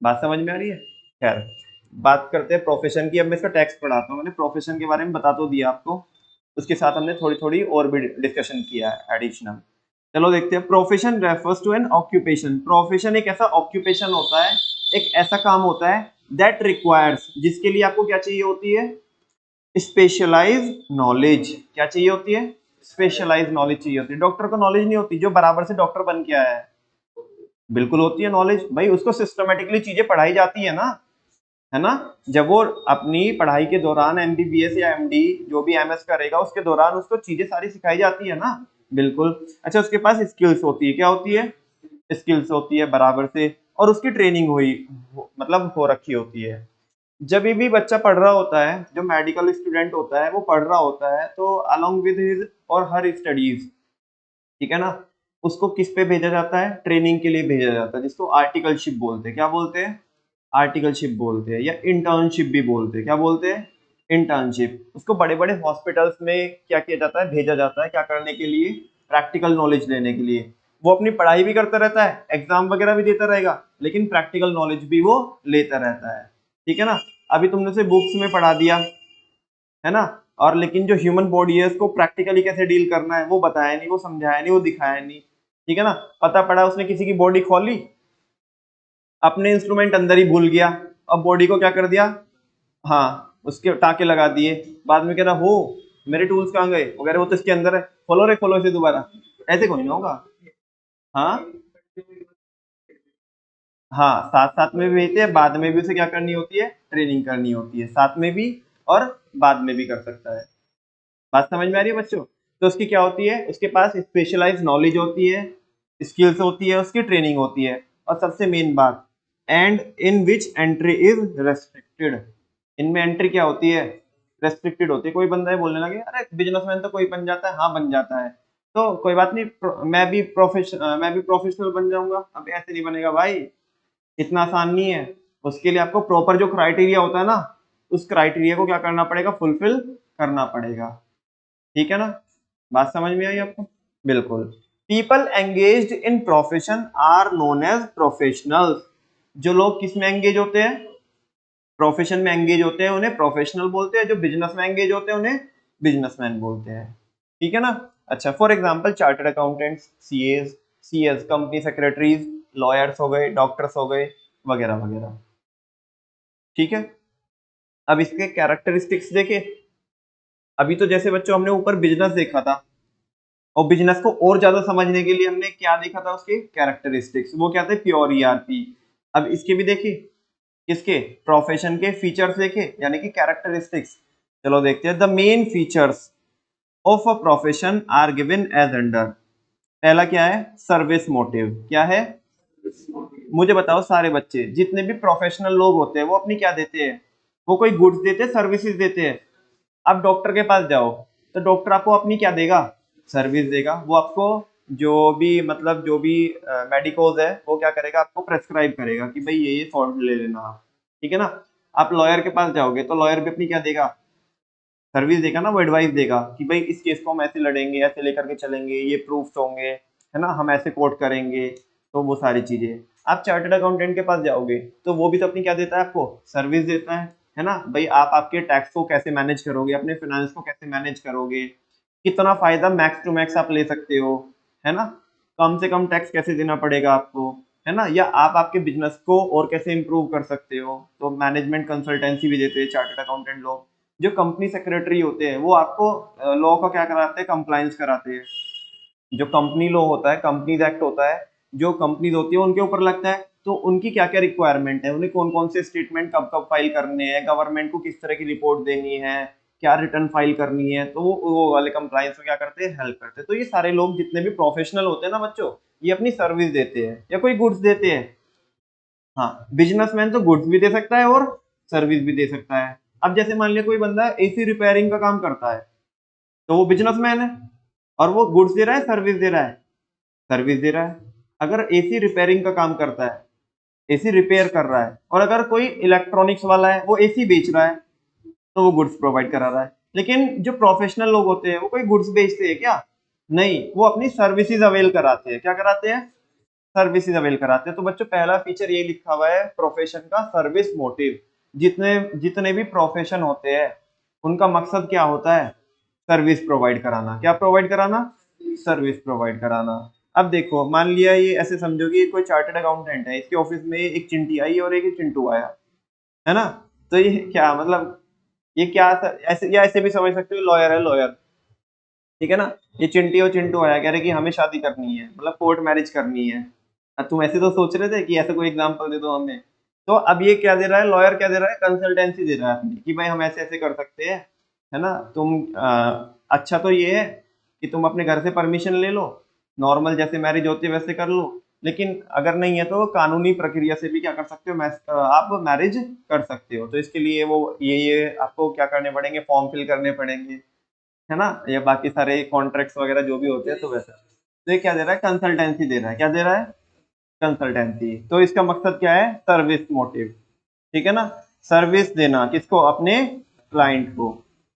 बात समझ में आ रही है? खैर, बात करते हैं प्रोफेशन की। अब मैं इसका टेक्स्ट पढ़ाता हूँ, मैंने प्रोफेशन के बारे में बता तो दिया आपको, उसके साथ हमने थोड़ी थोड़ी और भी डिस्कशन किया है एडिशनल। चलो देखते हैं। Profession refers to an occupation. Profession एक ऐसा ऑक्यूपेशन होता है, एक ऐसा काम होता है दैट रिक्वायर्स, जिसके लिए आपको क्या चाहिए होती है? Specialise knowledge. क्या चाहिए होती है? स्पेशलाइज नॉलेज चाहिए होती है। डॉक्टर को नॉलेज नहीं होती जो बराबर से डॉक्टर बन के आया है? बिल्कुल होती है नॉलेज, भाई उसको सिस्टमेटिकली चीजें पढ़ाई जाती है ना, है ना। जब वो अपनी पढ़ाई के दौरान एमबीबीएस या एमडी जो भी एमएस करेगा, उसके दौरान उसको चीजें सारी सिखाई जाती है ना। बिल्कुल। अच्छा, उसके पास स्किल्स होती है, क्या होती है? स्किल्स होती है बराबर से, और उसकी ट्रेनिंग मतलब हो रखी होती है। जब भी बच्चा पढ़ रहा होता है, जो मेडिकल स्टूडेंट होता है वो पढ़ रहा होता है, तो अलोंग विद हिज और हर स्टडीज, ठीक है ना, उसको किस पे भेजा जाता है? ट्रेनिंग के लिए भेजा जाता है, जिसको आर्टिकलशिप बोलते हैं। क्या बोलते हैं? आर्टिकलशिप बोलते हैं, या इंटर्नशिप भी बोलते हैं। क्या बोलते हैं? इंटर्नशिप। उसको बड़े बड़े हॉस्पिटल्स में क्या किया जाता है? भेजा जाता है, क्या करने के लिए? प्रैक्टिकल नॉलेज लेने के लिए। वो अपनी पढ़ाई भी करता रहता है, एग्जाम वगैरह भी देता रहेगा, लेकिन प्रैक्टिकल नॉलेज भी वो लेता रहता है, ठीक है ना। अभी तुमने उसे बुक्स में पढ़ा दिया, है ना, और लेकिन जो ह्यूमन बॉडी है उसको प्रैक्टिकली कैसे डील करना है वो बताया नहीं, वो समझाया नहीं, वो दिखाया नहीं, ठीक है ना। पता पड़ा उसने किसी की बॉडी खोली, अपने इंस्ट्रूमेंट अंदर ही भूल गया, अब बॉडी को क्या कर दिया? हाँ, उसके टाके लगा दिए, बाद में कह रहा हो मेरे टूल्स कहाँ गए वगैरह, वो तो इसके अंदर है, खोलो रे खोलो इसे दोबारा। ऐसे कोई ना होगा। हाँ, हाँ, साथ साथ में भी भेजते हैं, बाद में भी उसे क्या करनी होती है? ट्रेनिंग करनी होती है, साथ में भी और बाद में भी कर सकता है। बात समझ में आ रही है बच्चों? तो उसकी क्या होती है, उसके पास स्पेशलाइज नॉलेज होती है, स्किल्स होती है, उसकी ट्रेनिंग होती है, और सबसे मेन बात, and in which entry is restricted, इनमें एंट्री क्या होती है, रेस्ट्रिक्टेड होती है। कोई बंदा है बोलने लगे अरे बिजनेसमैन तो कोई बन जाता है, हाँ बन जाता है, तो कोई बात नहीं, मैं भी प्रोफेशनल बन जाऊंगा। अब ऐसे नहीं बनेगा भाई, इतना आसान नहीं है। उसके लिए आपको प्रॉपर जो क्राइटेरिया होता है ना, उस क्राइटेरिया को क्या करना पड़ेगा, फुलफिल करना पड़ेगा। ठीक है ना, बात समझ में आई आपको? बिल्कुल। People engaged in profession are known as professionals. जो लोग किस में एंगेज होते हैं, प्रोफेशन में एंगेज होते हैं, उन्हें प्रोफेशनल बोलते हैं। जो बिजनेस में एंगेज होते हैं उन्हें बिजनेसमैन बोलते हैं। ठीक है ना। अच्छा, for example chartered accountants, CS company secretaries, lawyers हो गए, डॉक्टर्स हो गए, वगैरह वगैरह। ठीक है, अब इसके कैरेक्टरिस्टिक्स देखे। अभी तो जैसे बच्चों हमने ऊपर बिजनेस देखा था, और बिजनेस को और ज्यादा समझने के लिए हमने क्या देखा था, उसके कैरेक्टरिस्टिक्स, वो क्या थे, प्योर ईआरपी। अब इसके भी देखे, किसके, प्रोफेशन के फीचर्स देखे, यानी कि कैरेक्टरिस्टिक्स। चलो देखते हैं। The main features of a profession are given as under. पहला क्या है, सर्विस मोटिव। क्या है, मुझे बताओ, सारे बच्चे जितने भी प्रोफेशनल लोग होते हैं वो अपनी क्या देते हैं, वो कोई गुड्स देते हैं, सर्विसेज देते हैं। आप डॉक्टर के पास जाओ तो डॉक्टर आपको अपनी क्या देगा, सर्विस देगा। वो आपको जो भी मतलब जो भी मेडिकोज है वो क्या करेगा, आपको प्रेस्क्राइब करेगा कि भाई ये सॉल्ट ले लेना आप। ठीक है ना। आप लॉयर के पास जाओगे तो लॉयर भी अपनी क्या देगा, सर्विस देगा ना, वो एडवाइस देगा कि भाई इस केस को हम ऐसे लड़ेंगे, ऐसे लेकर के चलेंगे, ये प्रूफ्स होंगे, है ना, हम ऐसे कोर्ट करेंगे। तो वो सारी चीजें। आप चार्टर्ड अकाउंटेंट के पास जाओगे तो वो भी तो अपनी क्या देता है, आपको सर्विस देता है ना। भाई आप आपके टैक्स को कैसे मैनेज करोगे, अपने फाइनेंस को कैसे मैनेज करोगे, कितना फायदा मैक्स टू मैक्स आप ले सकते हो, है ना, कम से कम टैक्स कैसे देना पड़ेगा आपको, है ना, या आप आपके बिजनेस को और कैसे इंप्रूव कर सकते हो। तो मैनेजमेंट कंसल्टेंसी भी देते हैं चार्टर्ड अकाउंटेंट लोग। जो कंपनी सेक्रेटरी होते हैं वो आपको लॉ का क्या कराते हैं, कंप्लायंस कराते हैं। जो कंपनी लॉ होता है, कंपनीज एक्ट होता है, जो कंपनीज होती है उनके ऊपर लगता है। तो उनकी क्या क्या रिक्वायरमेंट है, उन्हें कौन कौन से स्टेटमेंट कब कब फाइल करने हैं, गवर्नमेंट को किस तरह की रिपोर्ट देनी है, क्या रिटर्न फाइल करनी है, तो वो वाले कंप्लायंस में क्या करते हैं, हेल्प करते हैं। तो ये सारे लोग जितने भी प्रोफेशनल होते हैं ना बच्चों, ये अपनी सर्विस देते हैं या कोई गुड्स देते हैं। हाँ, बिजनेसमैन तो गुड्स भी दे सकता है और सर्विस भी दे सकता है। अब जैसे मान लिया कोई बंदा एसी रिपेयरिंग का काम करता है, तो वो बिजनेसमैन है, और वो गुड्स दे रहा है, सर्विस दे रहा है, सर्विस दे रहा है। अगर एसी रिपेयरिंग का काम करता है, एसी रिपेयर कर रहा है, और अगर कोई इलेक्ट्रॉनिक्स वाला है वो एसी बेच रहा है, तो वो गुड्स प्रोवाइड करा रहा है। लेकिन जो प्रोफेशनल लोग होते हैं वो कोई गुड्स बेचते हैं क्या, नहीं, वो अपनी सर्विसेज अवेल कराते हैं। क्या कराते हैं, सर्विसेज अवेल कराते हैं। तो बच्चों पहला फीचर ये लिखा हुआ है प्रोफेशन का, सर्विस मोटिव। जितने जितने भी प्रोफेशन होते हैं उनका मकसद क्या होता है, सर्विस प्रोवाइड कराना। क्या प्रोवाइड कराना, सर्विस प्रोवाइड कराना। अब देखो, मान लिया ये ऐसे समझो कि कोई चार्टर्ड अकाउंटेंट है, इसके ऑफिस में एक चिंटी आई और एक चिंटू आया, है ना। तो ये क्या मतलब, ये क्या, ऐसे या ऐसे भी समझ सकते हो, लॉयर है लॉयर, ठीक है ना। ये चिंटी और चिंटू आया, कह रहे कि हमें शादी करनी है, मतलब कोर्ट मैरिज करनी है। अब तुम ऐसे तो सोच रहे थे कि ऐसे कोई एग्जांपल दे दो हमें। तो अब ये क्या दे रहा है, लॉयर क्या दे रहा है, कंसल्टेंसी दे रहा है अपनी, कि भाई हम ऐसे ऐसे कर सकते हैं, है ना। तुम अच्छा तो ये है कि तुम अपने घर से परमिशन ले लो, नॉर्मल जैसे मैरिज होती है वैसे कर लो। लेकिन अगर नहीं है तो कानूनी प्रक्रिया से भी क्या कर सकते हो, आप मैरिज कर सकते हो। तो इसके लिए वो ये आपको क्या करने पड़ेंगे, फॉर्म फिल करने पड़ेंगे, है ना, या बाकी सारे कॉन्ट्रैक्ट्स वगैरह जो भी होते हैं, तो वैसा। तो ये क्या दे रहा है, कंसल्टेंसी दे रहा है। क्या दे रहा है, कंसल्टेंसी। तो इसका मकसद क्या है, सर्विस मोटिव। ठीक है ना, सर्विस देना किसको, अपने क्लाइंट को।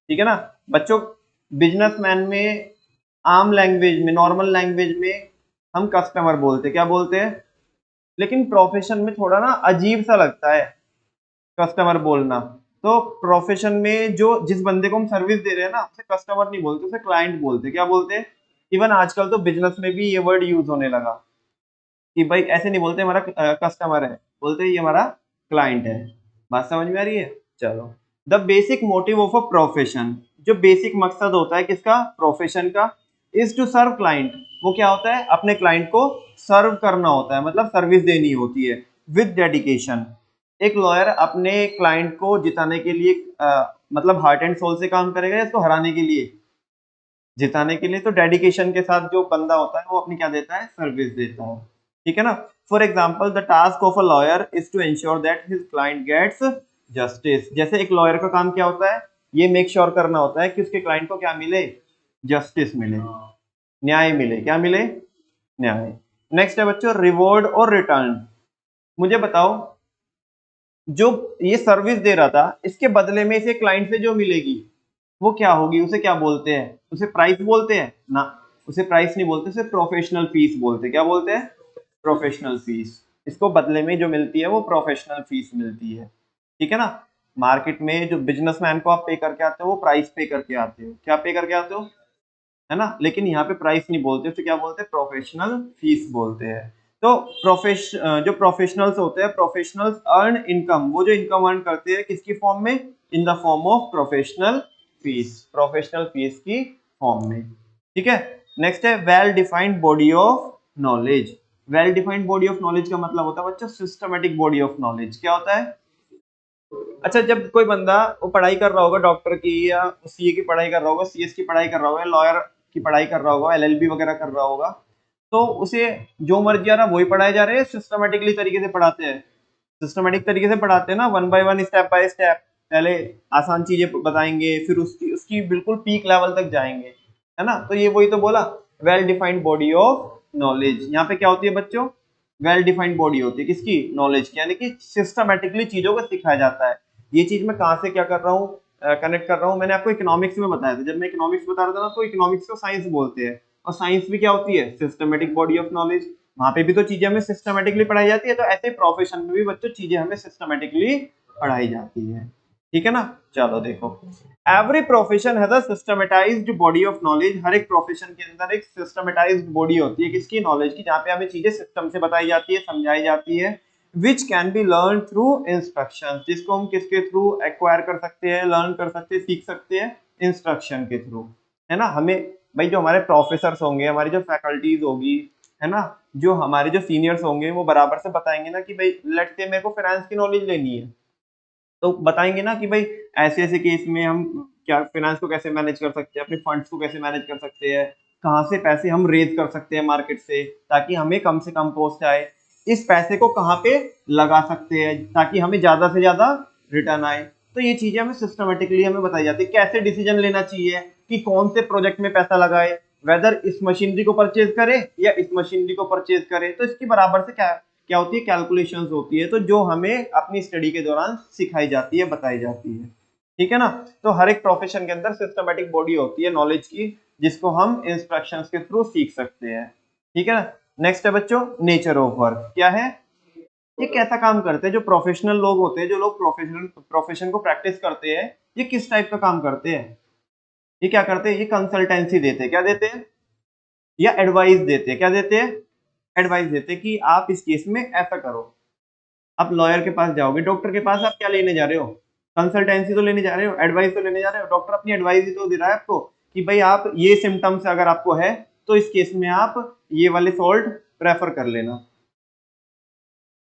ठीक है ना बच्चों। बिजनेसमैन में आम लैंग्वेज में, नॉर्मल लैंग्वेज में हम कस्टमर बोलते हैं, क्या बोलते हैं। लेकिन प्रोफेशन में थोड़ा ना अजीब सा लगता है कस्टमर बोलना। तो प्रोफेशन में जो जिस बंदे को हम सर्विस दे रहे हैं ना, उसे कस्टमर नहीं बोलते, उसे क्लाइंट बोलते हैं। क्या बोलते हैं, इवन आजकल तो बिजनेस में भी ये वर्ड यूज होने लगा कि भाई ऐसे नहीं बोलते हमारा कस्टमर है, बोलते ये हमारा क्लाइंट है। बात समझ में आ रही है। चलो, the basic motive of a profession, जो बेसिक मकसद होता है किसका, प्रोफेशन का, इज टू सर्व क्लाइंट। वो क्या होता है, अपने क्लाइंट को सर्व करना होता है, मतलब सर्विस देनी होती है विद डेडिकेशन। एक लॉयर अपने क्लाइंट को जिताने के लिए मतलब हार्ट एंड सोल से काम करेगा, या इसको हराने के लिए, जिताने के लिए तो डेडिकेशन के साथ जो बंदा होता है वो अपनी क्या देता है, सर्विस देता है, ठीक है ना। For example the task of a lawyer is to ensure that his client gets justice. जैसे एक लॉयर का काम क्या होता है, ये मेक श्योर करना होता है कि उसके क्लाइंट को क्या मिले, जस्टिस मिले, न्याय मिले, क्या मिले, न्याय। नेक्स्ट है बच्चों रिवॉर्ड और रिटर्न। मुझे बताओ जो ये सर्विस दे रहा था इसके बदले में इसे क्लाइंट से जो मिलेगी वो क्या होगी, उसे क्या बोलते हैं, उसे प्राइस बोलते हैं ना, उसे प्राइस नहीं बोलते, उसे प्रोफेशनल फीस बोलते हैं। क्या बोलते हैं, प्रोफेशनल फीस। इसको बदले में जो मिलती है वो प्रोफेशनल फीस मिलती है, ठीक है ना। मार्केट में जो बिजनेसमैन को आप पे करके आते हो वो प्राइस पे करके आते हो, क्या पे करके आते हो, है ना। लेकिन यहाँ पे प्राइस नहीं बोलते, उसे क्या बोलते हैं, प्रोफेशनल फीस बोलते हैं। तो जो प्रोफेशनल्स होते हैं, प्रोफेशनल्स अर्न इनकम, वो जो इनकम अर्न करते हैं किसकी फॉर्म में, in the form of professional fees, professional fees की फॉर्म में, ठीक है। नेक्स्ट है well defined body of knowledge. Well defined body of knowledge का मतलब होता है बच्चों सिस्टमेटिक बॉडी ऑफ नॉलेज। क्या होता है, अच्छा जब कोई बंदा वो पढ़ाई कर रहा होगा डॉक्टर की या सीए की पढ़ाई कर रहा होगा, सीएस की पढ़ाई कर रहा होगा, लॉयर की पढ़ाई कर रहा होगा, एलएलबी वगैरह कर रहा होगा, तो उसे जो मर्जी आ रहा वही पढ़ाए जा रहे हैं, सिस्टमेटिकली तरीके से पढ़ाते हैं, सिस्टमेटिक तरीके से पढ़ाते हैं ना, one by one, step by step. पहले आसान चीजें बताएंगे, फिर उसकी उसकी बिल्कुल पीक लेवल तक जाएंगे, है ना। तो ये वही तो बोला, well defined body of knowledge. यहाँ पे क्या होती है बच्चों, वेल डिफाइंड बॉडी होती है किसकी, नॉलेज की, यानी कि सिस्टमेटिकली चीजों को सिखाया जाता है। ये चीज मैं कहाँ से क्या कर रहा हूँ, कनेक्ट कर रहा हूँ, मैंने आपको इकोनॉमिक्स में बताया था। जब मैं इकोनॉमिक्स बता रहा था ना, तो इकोनॉमिक्स को साइंस बोलते हैं, और साइंस भी क्या होती है, सिस्टमेटिक बॉडी ऑफ नॉलेज। वहां पे भी तो चीजें हमें सिस्टमेटिकली पढ़ाई जाती है, तो ऐसे प्रोफेशन में भी बच्चों चीजें हमें सिस्टमेटिकली पढ़ाई जाती है, ठीक है ना। चलो देखो, every profession has a systematized body of knowledge. हर एक प्रोफेशन के अंदर एक सिस्टमेटाइज्ड बॉडी होती है किसकी, नॉलेज की, जहाँ पे हमें चीजें सिस्टम से बताई जाती है, समझाई जाती है, which can be learn through instruction, जिसको हम किसके थ्रू एक्वायर कर सकते हैं, लर्न कर सकते हैं, सीख सकते हैं, इंस्ट्रक्शन के थ्रू, है ना। हमें भाई जो हमारे प्रोफेसर होंगे, हमारी जो फैकल्टीज होगी, है ना, जो हमारे जो सीनियर्स होंगे वो बराबर से बताएंगे ना कि भाई लेट्स से मेरे को फाइनेंस की नॉलेज लेनी है, तो बताएंगे ना कि भाई ऐसे ऐसे केस में हम क्या फाइनेंस को कैसे मैनेज कर सकते हैं, अपने फंड्स को कैसे मैनेज कर सकते हैं, कहाँ से पैसे हम रेज कर सकते हैं मार्केट से ताकि हमें कम से कम कॉस्ट आए, इस पैसे को कहाँ पे लगा सकते हैं ताकि हमें ज्यादा से ज्यादा रिटर्न आए। तो ये चीजें हमें सिस्टमेटिकली हमें बताई जाती है, कैसे डिसीजन लेना चाहिए कि कौन से प्रोजेक्ट में पैसा लगाए, वेदर इस मशीनरी को परचेज करे या इस मशीनरी को परचेज करे। तो इसकी बराबर से क्या क्या होती है, कैलकुलेशंस होती है, तो जो हमें अपनी स्टडी के दौरान सिखाई जाती है, बताई जाती है, ठीक है ना। तो हर एक प्रोफेशन के अंदर सिस्टमेटिक बॉडी होती है नॉलेज की, जिसको हम इंस्ट्रक्शंस के थ्रू सीख सकते हैं, ठीक है ना। नेक्स्ट है बच्चों नेचर ऑफ वर्क। क्या है, ये कैसा काम करते हैं, जो प्रोफेशनल लोग होते हैं, जो लोग प्रोफेशन को प्रैक्टिस करते हैं, ये किस टाइप का काम करते हैं, ये क्या करते हैं, ये कंसल्टेंसी देते हैं, क्या देते हैं, या एडवाइस देते हैं, क्या देते हैं, एडवाइस देते हैं कि आप इस केस में ऐसा करो। आप लॉयर के पास जाओगे, डॉक्टर के पास आप क्या लेने जा रहे हो, कंसल्टेंसी तो लेने जा रहे हो, एडवाइस तो लेने जा रहे हो। डॉक्टर अपनी एडवाइस ही तो दे रहा है आपको कि भाई आप ये सिम्टम्स अगर आपको है तो इस केस में आप ये वाले सॉल्ट प्रेफर कर लेना,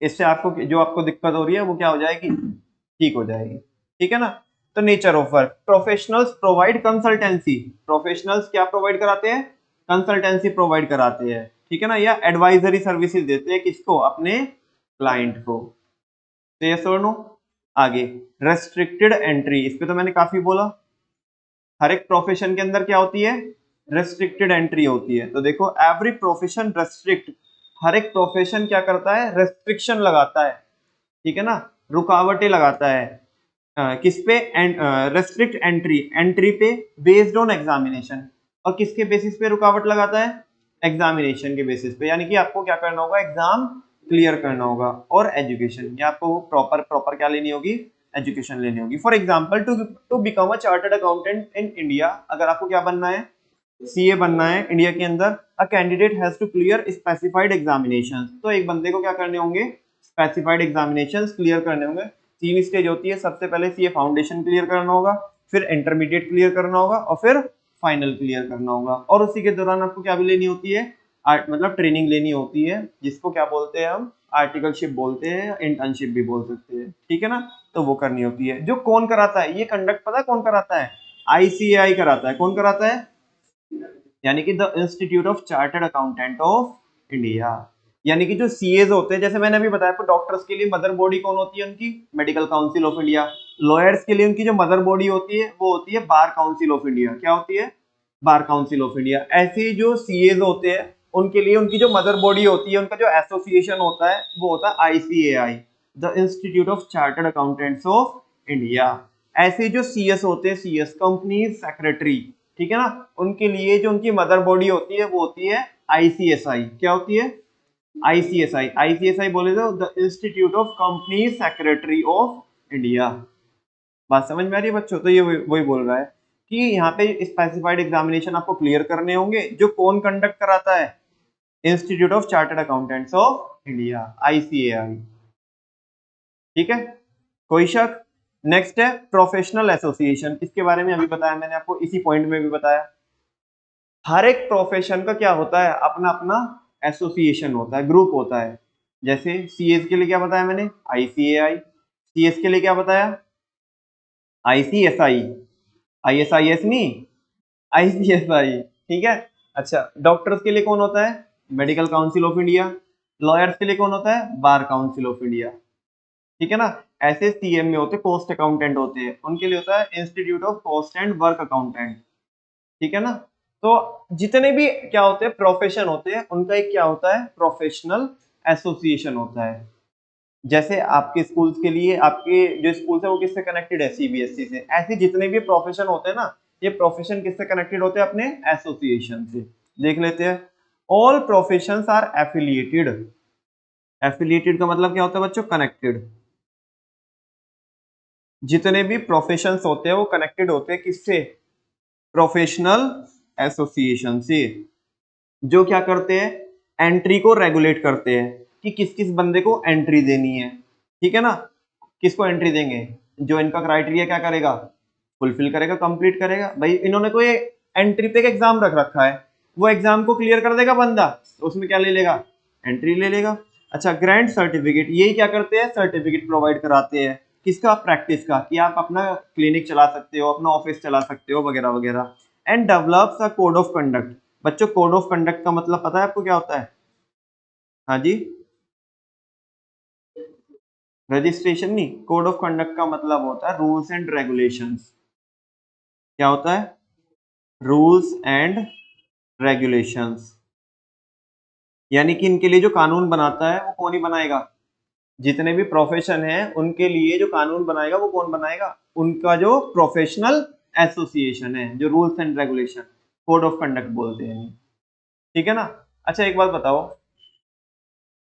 इससे आपको जो आपको दिक्कत हो रही है वो क्या हो जाएगी, ठीक हो जाएगी, ठीक है ना। तो nature of work, professionals provide consultancy, professionals क्या प्रोवाइड कराते हैं, कंसल्टेंसी प्रोवाइड कराते हैं, ठीक है ना, या एडवाइजरी सर्विसेज देते हैं किसको, अपने क्लाइंट को। तो यस और नो। आगे रेस्ट्रिक्टेड एंट्री, इस पे तो मैंने काफी बोला। हर एक प्रोफेशन के अंदर क्या होती है, रेस्ट्रिक्टेड एंट्री होती है। तो देखो एवरी प्रोफेशन रेस्ट्रिक्ट, हर एक प्रोफेशन क्या करता है, रेस्ट्रिक्शन लगाता है, ठीक है ना, रुकावटें लगाता है, किस पे, रेस्ट्रिक्ट एंट्री, एंट्री पे बेस्ड ऑन एग्जामिनेशन, और किसके बेसिस पे रुकावट लगाता है, एग्जामिनेशन के बेसिस पे, यानी कि आपको क्या करना होगा, एग्जाम क्लियर करना होगा, और एजुकेशन, या आपको प्रॉपर प्रॉपर क्या लेनी होगी, एजुकेशन लेनी होगी। For example to become a chartered accountant in India, अगर आपको क्या बनना है, सीए बनना है इंडिया के अंदर, a candidate has to clear specified examinations, तो एक बंदे को क्या करने होंगे, स्पेसिफाइड एग्जामिनेशंस क्लियर करने होंगे। तीन स्टेज होती है, सबसे पहले सीए फाउंडेशन क्लियर करना होगा, फिर इंटरमीडिएट क्लियर करना होगा, और फिर फाइनल क्लियर करना होगा। और उसी के दौरान आपको क्या भी लेनी होती है, मतलब ट्रेनिंग लेनी होती है, जिसको क्या बोलते हैं हम, आर्टिकलशिप बोलते हैं, इंटर्नशिप भी बोल सकते हैं, ठीक है ना। तो वो करनी होती है। जो कौन कराता है ये कंडक्ट, पता है कौन कराता है, आईसीएआई कराता है। कौन कराता है, यानी कि the institute of chartered accountant of India. यानी कि जो सीएज होते हैं, जैसे मैंने अभी बताया, तो डॉक्टर्स के लिए मदर बॉडी कौन होती है उनकी? Medical council of India. Lawyers के लिए उनकी जो मदर बॉडी होती है वो होती है बार काउंसिल ऑफ इंडिया। क्या होती है? बार काउंसिल ऑफ इंडिया। ऐसे ही जो सीएज होते हैं उनके लिए उनकी जो मदर बॉडी होती है, उनका जो एसोसिएशन होता है वो होता है ICAI, the institute of chartered accountants of India. ऐसे जो सीएस होते हैं, सीएस कंपनी सेक्रेटरी, ठीक है ना, उनके लिए जो उनकी मदर बॉडी होती है वो होती है आईसीएसआई। क्या होती है? आईसीएसआई। आईसीएसआई बोले तो the institute of company secretary of India. बात समझ में आ रही है बच्चों? तो ये वही बोल रहा है कि यहाँ पे स्पेसिफाइड एग्जामिनेशन आपको क्लियर करने होंगे, जो कौन कंडक्ट कराता है? Institute of chartered accountants of India, ICAI. ठीक है, कोई शक? नेक्स्ट है प्रोफेशनल एसोसिएशन। इसके बारे में अभी बताया मैंने आपको, इसी पॉइंट में भी बताया। हर एक प्रोफेशन का क्या होता है? अपना अपना एसोसिएशन होता है, ग्रुप होता है। जैसे सीएस के लिए क्या बताया मैंने? आईसीएआई। सीएस के लिए क्या बताया? आईसीएसआई। आईएसआईएस नहीं, आईसीएसआई। ठीक है। अच्छा, डॉक्टर्स के लिए कौन होता है? Medical council of India. Lawyers के लिए कौन होता है? बार काउंसिल ऑफ इंडिया। ठीक है ना। ऐसे सीएम में होते कॉस्ट अकाउंटेंट होते हैं, उनके लिए होता है institute of cost and work accountant. ठीक है ना। तो जितने भी क्या होते हैं प्रोफेशन होते हैं, उनका एक क्या होता है? प्रोफेशनल एसोसिएशन होता है। जैसे आपके स्कूल्स के लिए, आपके जो स्कूल्स है वो किससे कनेक्टेड है? सीबीएसई से। ऐसे जितने भी प्रोफेशन होते हैं ना, ये प्रोफेशन किससे कनेक्टेड होते हैं? अपने एसोसिएशन से। देख लेते हैं। All professions are affiliated. Affiliated का मतलब क्या होता है बच्चों? कनेक्टेड। जितने भी प्रोफेशंस होते हैं वो कनेक्टेड होते हैं किससे? प्रोफेशनल एसोसिएशन से। जो क्या करते हैं? एंट्री को रेगुलेट करते हैं कि किस किस बंदे को एंट्री देनी है। ठीक है ना। किसको एंट्री देंगे? जो इनका क्राइटेरिया क्या करेगा? फुलफिल करेगा, कंप्लीट करेगा। भाई इन्होंने कोई एंट्री पे एग्जाम रख रखा है, वो एग्जाम को क्लियर कर देगा बंदा, तो उसमें क्या ले लेगा? एंट्री ले लेगा। अच्छा, ग्रांट सर्टिफिकेट, यही क्या करते हैं? सर्टिफिकेट प्रोवाइड कराते हैं। किसका? प्रैक्टिस का, कि आप अपना क्लिनिक चला सकते हो, अपना ऑफिस चला सकते हो, वगैरह वगैरह। And develops a code of conduct. बच्चों, कोड ऑफ कंडक्ट का मतलब पता है आपको क्या होता है? हाँ जी। रजिस्ट्रेशन नहीं, कोड ऑफ कंडक्ट का मतलब होता है रूल्स एंड रेगुलेशंस। क्या होता है? Rules and regulations. यानी कि इनके लिए जो कानून बनाता है वो कौन ही बनाएगा? जितने भी प्रोफेशन है उनके लिए जो कानून बनाएगा वो कौन बनाएगा? उनका जो प्रोफेशनल एसोसिएशन है, जो rules and regulation, code of conduct बोलते हैं। ठीक है ना। अच्छा, एक बात बताओ,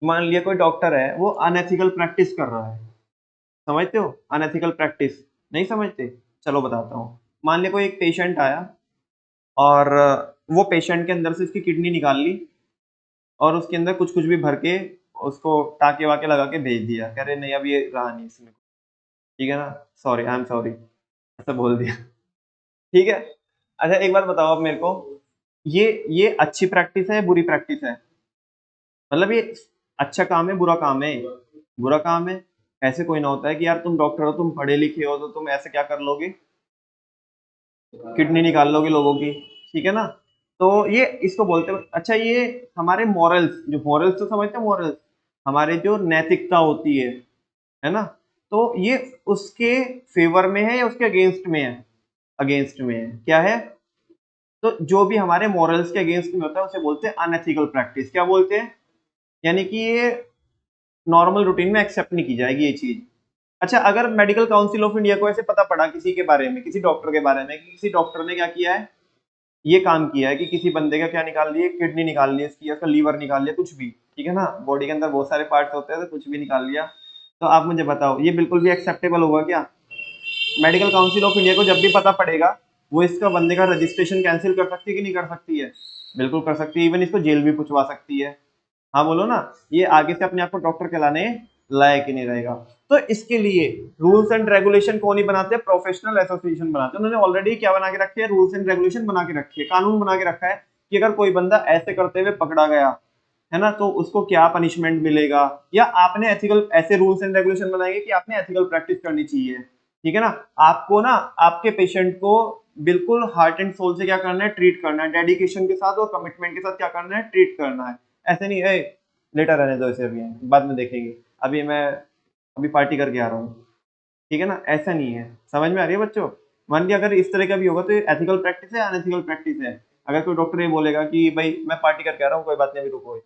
मान लिया कोई डॉक्टर है, वो अनएथिकल प्रैक्टिस कर रहा है। समझते हो अनएथिकल प्रैक्टिस? नहीं समझते? चलो बताता हूँ। मान लिया कोई एक पेशेंट आया और वो पेशेंट के अंदर से उसकी किडनी निकाल ली और उसके अंदर कुछ कुछ भी भर के उसको टाके वाके लगा के भेज दिया। कह रहे नहीं, अब ये रहा नहीं इसमें। ठीक है ना, सॉरी, आई एम सॉरी, ऐसा बोल दिया। ठीक है। अच्छा, एक बात बताओ अब मेरे को, ये अच्छी प्रैक्टिस है, बुरी प्रैक्टिस है? मतलब ये अच्छा काम है, बुरा काम है? बुरा काम है। ऐसे कोई ना होता है कि यार तुम डॉक्टर हो, तुम पढ़े लिखे हो, तो तुम ऐसे क्या कर लोगे? किडनी निकाल लोगे लोगों की। ठीक है ना। तो ये इसको बोलते हैं। अच्छा, ये हमारे मॉरल्स, जो मॉरल्स तो समझते हैं, मॉरल्स हमारे जो नैतिकता होती है ना, तो ये उसके फेवर में है या उसके अगेंस्ट में है? अगेंस्ट में है। क्या है? तो जो भी हमारे मॉरल्स के अगेंस्ट में होता है उसे बोलते हैं अनएथिकल प्रैक्टिस। क्या बोलते हैं? यानी कि ये नॉर्मल रूटीन में एक्सेप्ट नहीं की जाएगी ये चीज। अच्छा, अगर मेडिकल काउंसिल ऑफ इंडिया को ऐसे पता पड़ा किसी के बारे में, किसी डॉक्टर के बारे में, कि किसी डॉक्टर ने क्या किया है, ये काम किया है कि किसी बंदे का क्या निकाल लिया, किडनी निकाल लिया इसकी, उसका लीवर निकाल लिया, कुछ भी, ठीक है ना, बॉडी के अंदर बहुत सारे पार्ट्स होते हैं, तो कुछ भी निकाल लिया, तो आप मुझे बताओ ये बिल्कुल भी एक्सेप्टेबल होगा क्या? मेडिकल काउंसिल ऑफ इंडिया को जब भी पता पड़ेगा, वो इसका बंदे का रजिस्ट्रेशन कैंसिल कर सकती है कि नहीं कर सकती है? बिल्कुल कर सकती है। इवन इसको जेल भी पूछवा सकती है। हाँ बोलो ना। ये आगे से अपने आप को डॉक्टर कहलाने लायक ही नहीं रहेगा। तो इसके लिए रूल्स एंड रेगुलेशन कौन ही बनाते हैं? प्रोफेशनल एसोसिएशन बनाते हैं। उन्होंने ऑलरेडी क्या बना के रखे हैं? रूल्स एंड रेगुलेशन बना के रखे हैं, कानून बना के रखा है कि अगर कोई बंदा ऐसे करते हुए पकड़ा गया है ना, तो उसको क्या पनिशमेंट मिलेगा, या आपने एथिकल, ऐसे रूल्स एंड रेगुलेशन बनाएंगे कि आपने एथिकल प्रैक्टिस करनी चाहिए। ठीक है ना। आपको ना आपके पेशेंट को बिल्कुल हार्ट एंड सोल से क्या करना है, ट्रीट करना है, डेडिकेशन के साथ और कमिटमेंट के साथ क्या करना है, ट्रीट करना है। ऐसे नहीं है लेटर रहने दो इसे, अभी बाद में देखेंगे, अभी मैं अभी पार्टी करके आ रहा हूँ, ठीक है ना, ऐसा नहीं है। समझ में आ रही है बच्चों। मान लिया अगर इस तरह का भी होगा तो ये एथिकल प्रैक्टिस है, अनएथिकल प्रैक्टिस है। अगर कोई डॉक्टर ये बोलेगा कि भाई मैं पार्टी करके आ रहा हूँ, कोई बात नहीं अभी रुको,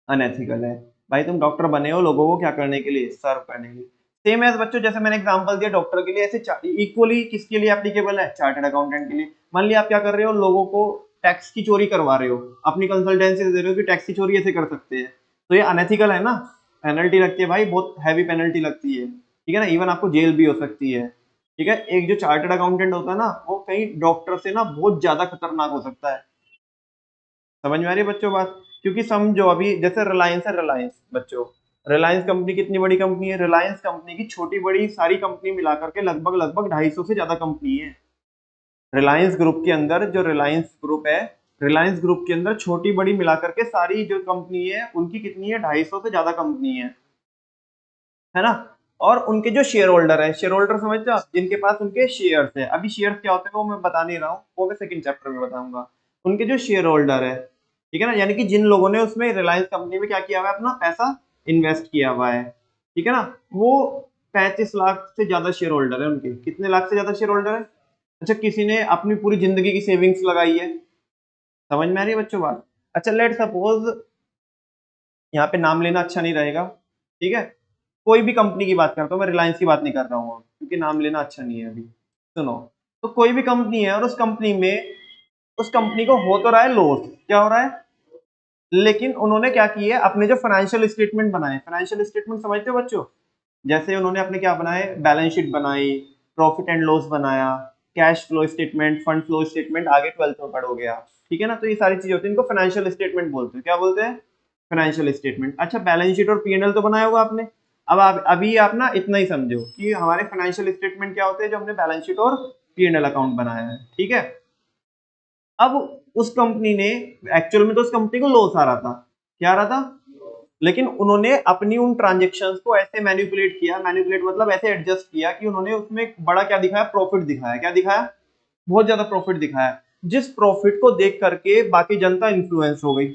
अनएथिकल है। भाई तुम डॉक्टर बने हो लोगों को क्या करने के लिए, सर्व करने के लिए। सेम एज बच्चों, जैसे मैंने एग्जांपल दिया डॉक्टर के लिए, ऐसे इक्वली किसके लिए एप्लीकेबल है, चार्टर्ड अकाउंटेंट के लिए। मान लिया आप क्या कर रहे हो, लोगों को टैक्स की चोरी करवा रहे हो, अपनी कंसल्टेंसी दे रहे हो कि टैक्स की चोरी ऐसे कर सकते हैं, तो ये अनएथिकल है ना। पेनल्टी लगती है भाई, बहुत हैवी पेनल्टी लगती है, ठीक है ना, इवन आपको जेल भी हो सकती है। ठीक है, एक जो चार्टर्ड अकाउंटेंट होता है ना, वो कहीं डॉक्टर से ना बहुत ज्यादा खतरनाक हो सकता है। समझ में आ रही है बच्चों बात। क्योंकि समझो अभी जैसे रिलायंस है, रिलायंस बच्चों, रिलायंस कंपनी कितनी बड़ी कंपनी है, रिलायंस कंपनी की छोटी बड़ी सारी कंपनी मिलाकर के लगभग लगभग 250 से ज्यादा कंपनी है। रिलायंस ग्रुप के अंदर जो रिलायंस ग्रुप है, रिलायंस ग्रुप के अंदर छोटी बड़ी मिलाकर के सारी जो कंपनी है उनकी कितनी है, 250 से ज्यादा कंपनी है ना। और उनके जो शेयर होल्डर है, शेयर होल्डर समझते हो आप, जिनके पास उनके शेयर्स है, अभी शेयर्स क्या होते हैं वो मैं बता नहीं रहा हूँ, वो मैं सेकंड चैप्टर में बताऊंगा। उनके जो शेयर होल्डर है, ठीक है ना, यानी कि जिन लोगों ने उसमें रिलायंस कंपनी में क्या किया हुआ है, अपना पैसा इन्वेस्ट किया हुआ है, ठीक है ना, वो 35 लाख से ज्यादा शेयर होल्डर है उनके। कितने लाख से ज्यादा शेयर होल्डर है। अच्छा, किसी ने अपनी पूरी जिंदगी की सेविंग्स लगाई है। समझ में आ रही है बच्चों बात। अच्छा लेट सपोज, यहाँ पे नाम लेना अच्छा नहीं रहेगा, ठीक है, कोई भी कंपनी की बात करता हूँ मैं, रिलायंस की बात नहीं कर रहा हूँ क्योंकि नाम लेना अच्छा नहीं है अभी। सुनो, तो कोई भी कंपनी है और उस कंपनी में, उस कंपनी को हो तो रहा है लॉस, क्या हो रहा है, लेकिन उन्होंने क्या किया है, अपने जो फाइनेंशियल स्टेटमेंट बनाए, फाइनेंशियल स्टेटमेंट समझते हो बच्चों, जैसे उन्होंने अपने क्या बनाए, बैलेंस शीट बनाई, प्रॉफिट एंड लॉस बनाया, cash flow statement, fund flow statement, आगे 12th में पढ़ोगे आप, ठीक है ना। तो ये सारी चीजें होती है, इनको फाइनेंशियल स्टेटमेंट बोलते हैं। क्या बोलते हैं, फाइनेंशियल स्टेटमेंट। अच्छा, बैलेंस शीट और पीएनएल तो बनाया होगा आपने। अब आप अभी आप ना इतना ही समझो कि हमारे फाइनेंशियल स्टेटमेंट क्या होते हैं, जो हमने बैलेंस शीट और पीएनएल अकाउंट बनाया है, ठीक है। अब उस कंपनी ने, एक्चुअल में तो उस कंपनी को लॉस आ रहा था, क्या आ रहा था, लेकिन उन्होंने अपनी उन ट्रांजेक्शन्स को ऐसे मैनिपुलेट किया, मैनिपुलेट मतलब ऐसे एडजस्ट किया कि उन्होंने उसमें एक बड़ा क्या दिखाया, प्रॉफिट दिखाया। क्या दिखाया, बहुत ज्यादा प्रॉफिट दिखाया, जिस प्रॉफिट को देख करके बाकी जनता इन्फ्लुएंस हो गई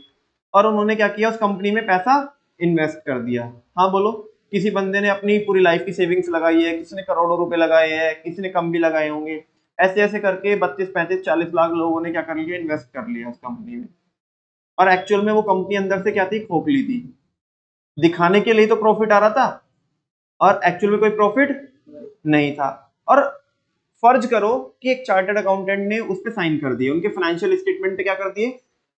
और उन्होंने क्या किया, उस कंपनी में पैसा इन्वेस्ट कर दिया। हाँ बोलो, किसी बंदे ने अपनी पूरी लाइफ की सेविंग्स लगाई है, किसी ने करोड़ों रुपए लगाए हैं, किसी ने कम भी लगाए होंगे, ऐसे ऐसे करके 32 35 40 लाख लोगों ने क्या कर लिया, इन्वेस्ट कर लिया उस कंपनी में। और एक्चुअल में वो कंपनी अंदर से क्या थी, खोखली थी, दिखाने के लिए तो प्रॉफिट आ रहा था और एक्चुअल में कोई प्रॉफिट नहीं था। और फर्ज करो कि एक चार्टर्ड अकाउंटेंट ने उस पर साइन कर दिए, उनके फाइनेंशियल स्टेटमेंट पे क्या कर दिए,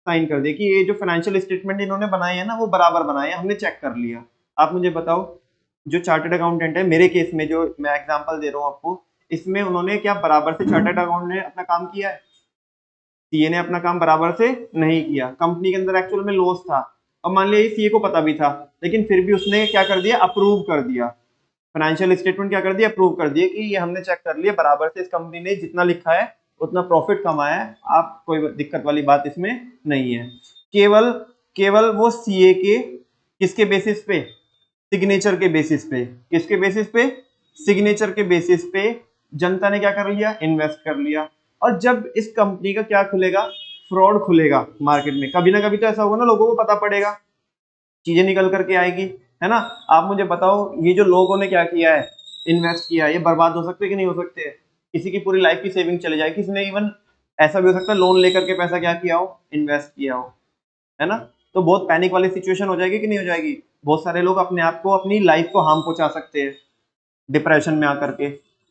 साइन कर दिए कि ये जो फाइनेंशियल स्टेटमेंट इन्होंने बनाए हैं ना, वो बराबर बनाए हैं, हमने चेक कर लिया। आप मुझे बताओ, जो चार्टर्ड अकाउंटेंट है, मेरे केस में जो मैं एग्जांपल दे रहा हूँ आपको, इसमें उन्होंने क्या बराबर से चार्टर्ड अकाउंट ने अपना काम किया है, सीए ने अपना काम बराबर से नहीं किया। कंपनी के अंदर एक्चुअल में लॉस था, और मान लिया सीए को पता भी था, लेकिन फिर भी उसने क्या कर दिया, अप्रूव कर दिया, फाइनेंशियल स्टेटमेंट क्या कर दिया, अप्रूव कर दिया कि ये हमने चेक कर लिया बराबर से, इस कंपनी ने जितना लिखा है उतना प्रॉफिट कमाया है, आप कोई दिक्कत वाली बात इसमें नहीं है। केवल केवल वो सीए के किसके बेसिस पे, सिग्नेचर के बेसिस पे, किसके बेसिस पे, सिग्नेचर के बेसिस पे जनता ने क्या कर लिया, इन्वेस्ट कर लिया। और जब इस कंपनी का क्या खुलेगा, फ्रॉड खुलेगा मार्केट में, कभी ना कभी तो ऐसा होगा ना, लोगों को पता पड़ेगा, चीजें निकल करके आएगी, है ना। आप मुझे बताओ, ये जो लोगों ने क्या किया है, इन्वेस्ट किया है, ये बर्बाद हो सकते हैं कि नहीं हो सकते। किसी की पूरी लाइफ की सेविंग चले जाए, किसी ने इवन ऐसा भी हो सकता है लोन लेकर के पैसा क्या किया हो, इन्वेस्ट किया हो, है ना। तो बहुत पैनिक वाली सिचुएशन हो जाएगी कि नहीं हो जाएगी। बहुत सारे लोग अपने आप को, अपनी लाइफ को हार्म पहुंचा सकते हैं डिप्रेशन में आकर के।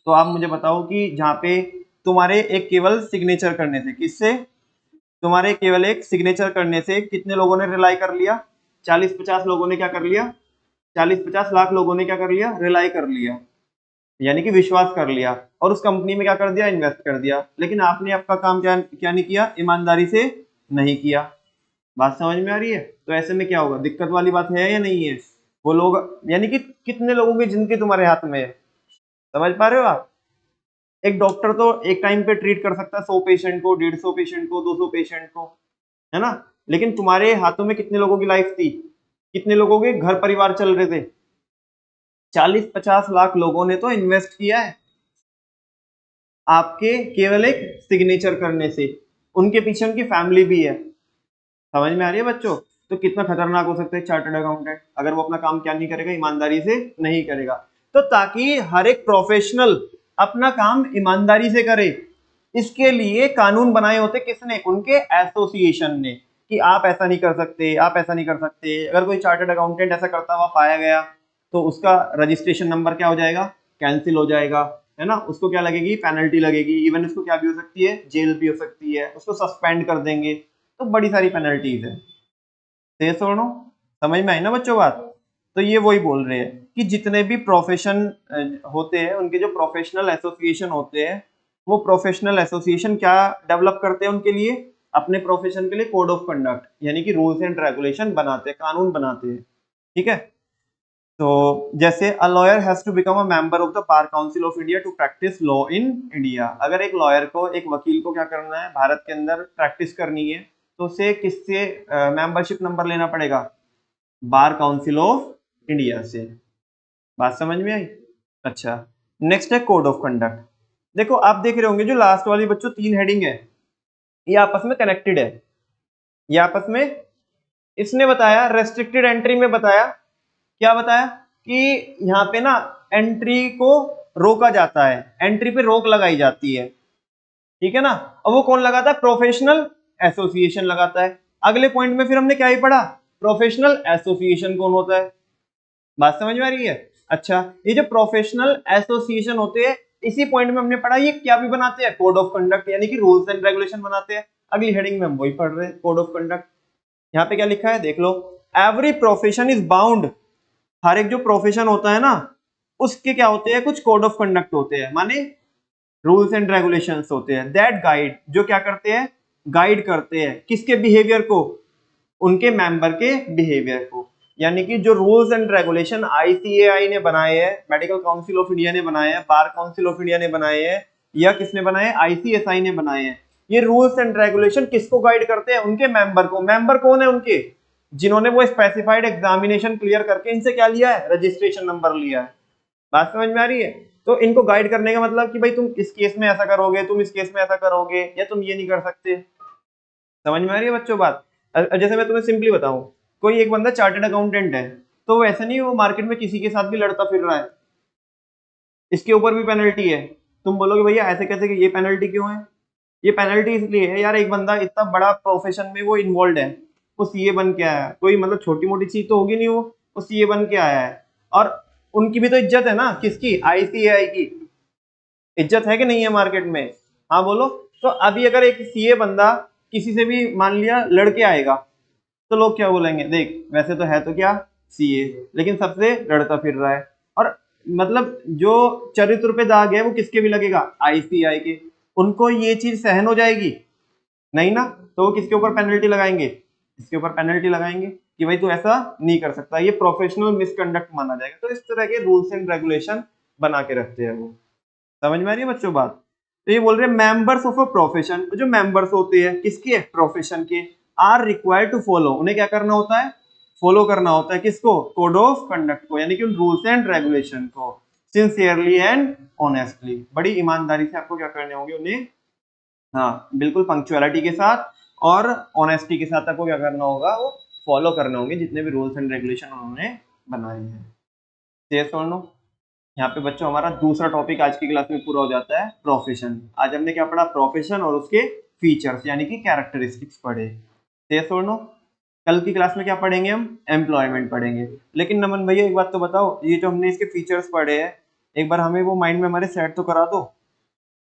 तो आप मुझे बताओ कि जहाँ पे तुम्हारे एक केवल सिग्नेचर करने से, किससे, तुम्हारे केवल एक सिग्नेचर करने से कितने लोगों ने रिलाई कर लिया, 40 50 लोगों ने क्या कर लिया, 40 50 लाख लोगों ने क्या कर लिया, रिलाई कर लिया, यानी कि विश्वास कर लिया, और उस कंपनी में क्या कर दिया, इन्वेस्ट कर दिया। लेकिन आपने आपका काम क्या क्या नहीं किया, ईमानदारी से नहीं किया। बात समझ में आ रही है। तो ऐसे में क्या होगा, दिक्कत वाली बात है या नहीं है। वो लोग, यानी कि कितने लोगों की जिंदगी तुम्हारे हाथ में है, समझ पा रहे हो आप। एक डॉक्टर तो एक टाइम पे ट्रीट कर सकता है 100 पेशेंट को, 150 पेशेंट को, 200 पेशेंट को, है ना। लेकिन तुम्हारे हाथों में कितने लोगों की लाइफ थी, कितने लोगों के घर परिवार चल रहे थे। 40-50 लाख लोगों ने तो इन्वेस्ट किया है आपके केवल एक सिग्नेचर करने से। उनके पीछे उनकी फैमिली भी है। समझ में आ रही है बच्चों? तो कितना खतरनाक हो सकता है चार्टर्ड अकाउंटेंट अगर वो अपना काम क्या नहीं करेगा, ईमानदारी से नहीं करेगा। तो ताकि हर एक प्रोफेशनल अपना काम ईमानदारी से करे, इसके लिए कानून बनाए होते किसने? उनके एसोसिएशन ने, कि आप ऐसा नहीं कर सकते, आप ऐसा नहीं कर सकते। अगर कोई चार्टर्ड अकाउंटेंट ऐसा करता हुआ पाया गया तो उसका रजिस्ट्रेशन नंबर क्या हो जाएगा? कैंसिल हो जाएगा, है ना। उसको क्या लगेगी? पेनल्टी लगेगी। इवन उसको क्या भी हो सकती है? जेल भी हो सकती है, उसको सस्पेंड कर देंगे। तो बड़ी सारी पेनल्टीज है। से सुनो, समझ में आई ना बच्चों बात? तो ये वही बोल रहे हैं कि जितने भी प्रोफेशन होते हैं, उनके जो प्रोफेशनल एसोसिएशन होते हैं, वो प्रोफेशनल एसोसिएशन क्या डेवलप करते हैं उनके लिए? अपने प्रोफेशन के लिए कोड ऑफ कंडक्ट, यानी कि रूल्स एंड रेगुलेशन बनाते हैं, कानून बनाते हैं। ठीक है। तो जैसे a lawyer has to become a member of the Bar Council of India to practise law in India. अगर एक लॉयर को, एक वकील को क्या करना है, भारत के अंदर प्रैक्टिस करनी है, तो उसे किससे मेंबरशिप नंबर लेना पड़ेगा? बार काउंसिल ऑफ इंडिया से। बात समझ में आई? अच्छा, नेक्स्ट है कोड ऑफ कंडक्ट। देखो आप देख रहे होंगे जो लास्ट वाली बच्चों 3 हेडिंग है, ये आपस में कनेक्टेड है। ये आपस में, इसने बताया रेस्ट्रिक्टेड एंट्री में बताया, क्या बताया कि यहाँ पे ना एंट्री को रोका जाता है, एंट्री पे रोक लगाई जाती है। ठीक है ना। और वो कौन लगाता है? प्रोफेशनल एसोसिएशन लगाता है। अगले पॉइंट में फिर हमने क्या ही पढ़ा? प्रोफेशनल एसोसिएशन कौन होता है। बात समझ में आ रही है? अच्छा, ये जो प्रोफेशनल एसोसिएशन होते हैं, इसी पॉइंट में हमने पढ़ा ये क्या भी बनाते हैं? कोड ऑफ कंडक्ट, यानी कि रूल्स एंड रेगुलेशन बनाते हैं। अगली हेडिंग में हम वही पढ़ रहे हैं, कोड ऑफ कंडक्ट। यहाँ पे क्या लिखा है देख लो, एवरी प्रोफेशन इज बाउंड। हर एक जो प्रोफेशन होता है ना, उसके क्या होते हैं? कुछ कोड ऑफ कंडक्ट होते हैं, माने रूल्स एंड रेगुलेशंस होते हैं, दैट गाइड, जो क्या करते हैं? गाइड करते हैं किसके बिहेवियर को? उनके मेंबर के बिहेवियर को। यानी कि जो रूल्स एंड रेगुलेशन आईसीएआई ने बनाए हैं, मेडिकल काउंसिल ऑफ इंडिया ने बनाए हैं, बार काउंसिल ऑफ इंडिया ने बनाए हैं, या किसने बनाए हैं? आईसीएसआई ने बनाए हैं। ये रूल्स एंड रेगुलेशन किसको गाइड करते हैं? उनके मेंबर को। मेंबर कौन है उनके? जिन्होंने वो स्पेसिफाइड एग्जामिनेशन क्लियर करके इनसे क्या लिया है? रजिस्ट्रेशन नंबर लिया है। बात समझ में आ रही है? तो इनको गाइड करने का मतलब कि भाई तुम इस केस में ऐसा करोगे, तुम इस केस में ऐसा करोगे, या तुम ये नहीं कर सकते। समझ में आ रही है बच्चों बात? जैसे मैं तुम्हें सिंपली बताऊं, कोई एक बंदा चार्टर्ड अकाउंटेंट है, तो वो ऐसा नहीं वो मार्केट में किसी के साथ भी लड़ता फिर रहा है, इसके ऊपर भी पेनल्टी है। तुम बोलोगे भैया ऐसे कैसे, कि ये पेनल्टी क्यों है? ये पेनल्टी इसलिए है यार, एक बंदा इतना बड़ा प्रोफेशन में वो इन्वॉल्व है, वो सीए बन के आया है, कोई मतलब छोटी मोटी चीज तो होगी नहीं, वो सीए बन के आया है। और उनकी भी तो इज्जत है ना, किसकी? आईसीएआई की इज्जत है कि नहीं है मार्केट में? हाँ बोलो। तो अभी अगर एक सीए बंदा किसी से भी मान लिया लड़के आएगा, तो लोग क्या बोलेंगे? देख वैसे तो है तो क्या, सीए, लेकिन सबसे लड़ता फिर रहा है। और मतलब जो चरित्र पे दाग है वो किसके भी लगेगा? आईसीआई के। उनको ये चीज सहन हो जाएगी? नहीं ना। तो वो किसके ऊपर पेनल्टी लगाएंगे? इसके ऊपर पेनल्टी लगाएंगे कि भाई तू ऐसा नहीं कर सकता, ये प्रोफेशनल मिसकंडक्ट माना जाएगा। तो इस तरह के रूल्स एंड रेगुलेशन बना के रखते हैं वो। समझ में आ रही है बच्चों बात? तो ये बोल रहे हैं मेंबर्स ऑफ अ प्रोफेशन, जो मेंबर्स होते हैं किसके? प्रोफेशन के, आर रिक्वायर्ड टू फॉलो, उन्हें क्या करना होता है? फॉलो करना होता है किसको? कोड ऑफ कंडक्ट को, यानी कि उन रूल्स एंड रेगुलेशन को सिंसियरली एंड ऑनेस्टली, बड़ी ईमानदारी से आपको क्या करने होंगे उन्हें, हाँ बिल्कुल पंक्चुअलिटी के साथ और ऑनेस्टी के साथ आपको क्या करना होगा? वो फॉलो करने होंगे जितने भी रूल्स एंड रेगुलेशन उन्होंने बनाए हैं। शेयर सुन लो। यहाँ पे बच्चों हमारा दूसरा टॉपिक आज की क्लास में पूरा हो जाता है, प्रोफेशन। आज हमने क्या पढ़ा? प्रोफेशन और उसके फीचर्स यानी कि कैरेक्टरिस्टिक्स पढ़े। शेयर सुन लो। कल की क्लास में क्या पढ़ेंगे? हम एम्प्लॉयमेंट पढ़ेंगे। लेकिन नमन भैया एक बात तो बताओ, ये जो हमने इसके फीचर्स पढ़े हैं, एक बार हमें वो माइंड में हमारे सेट तो करा दो।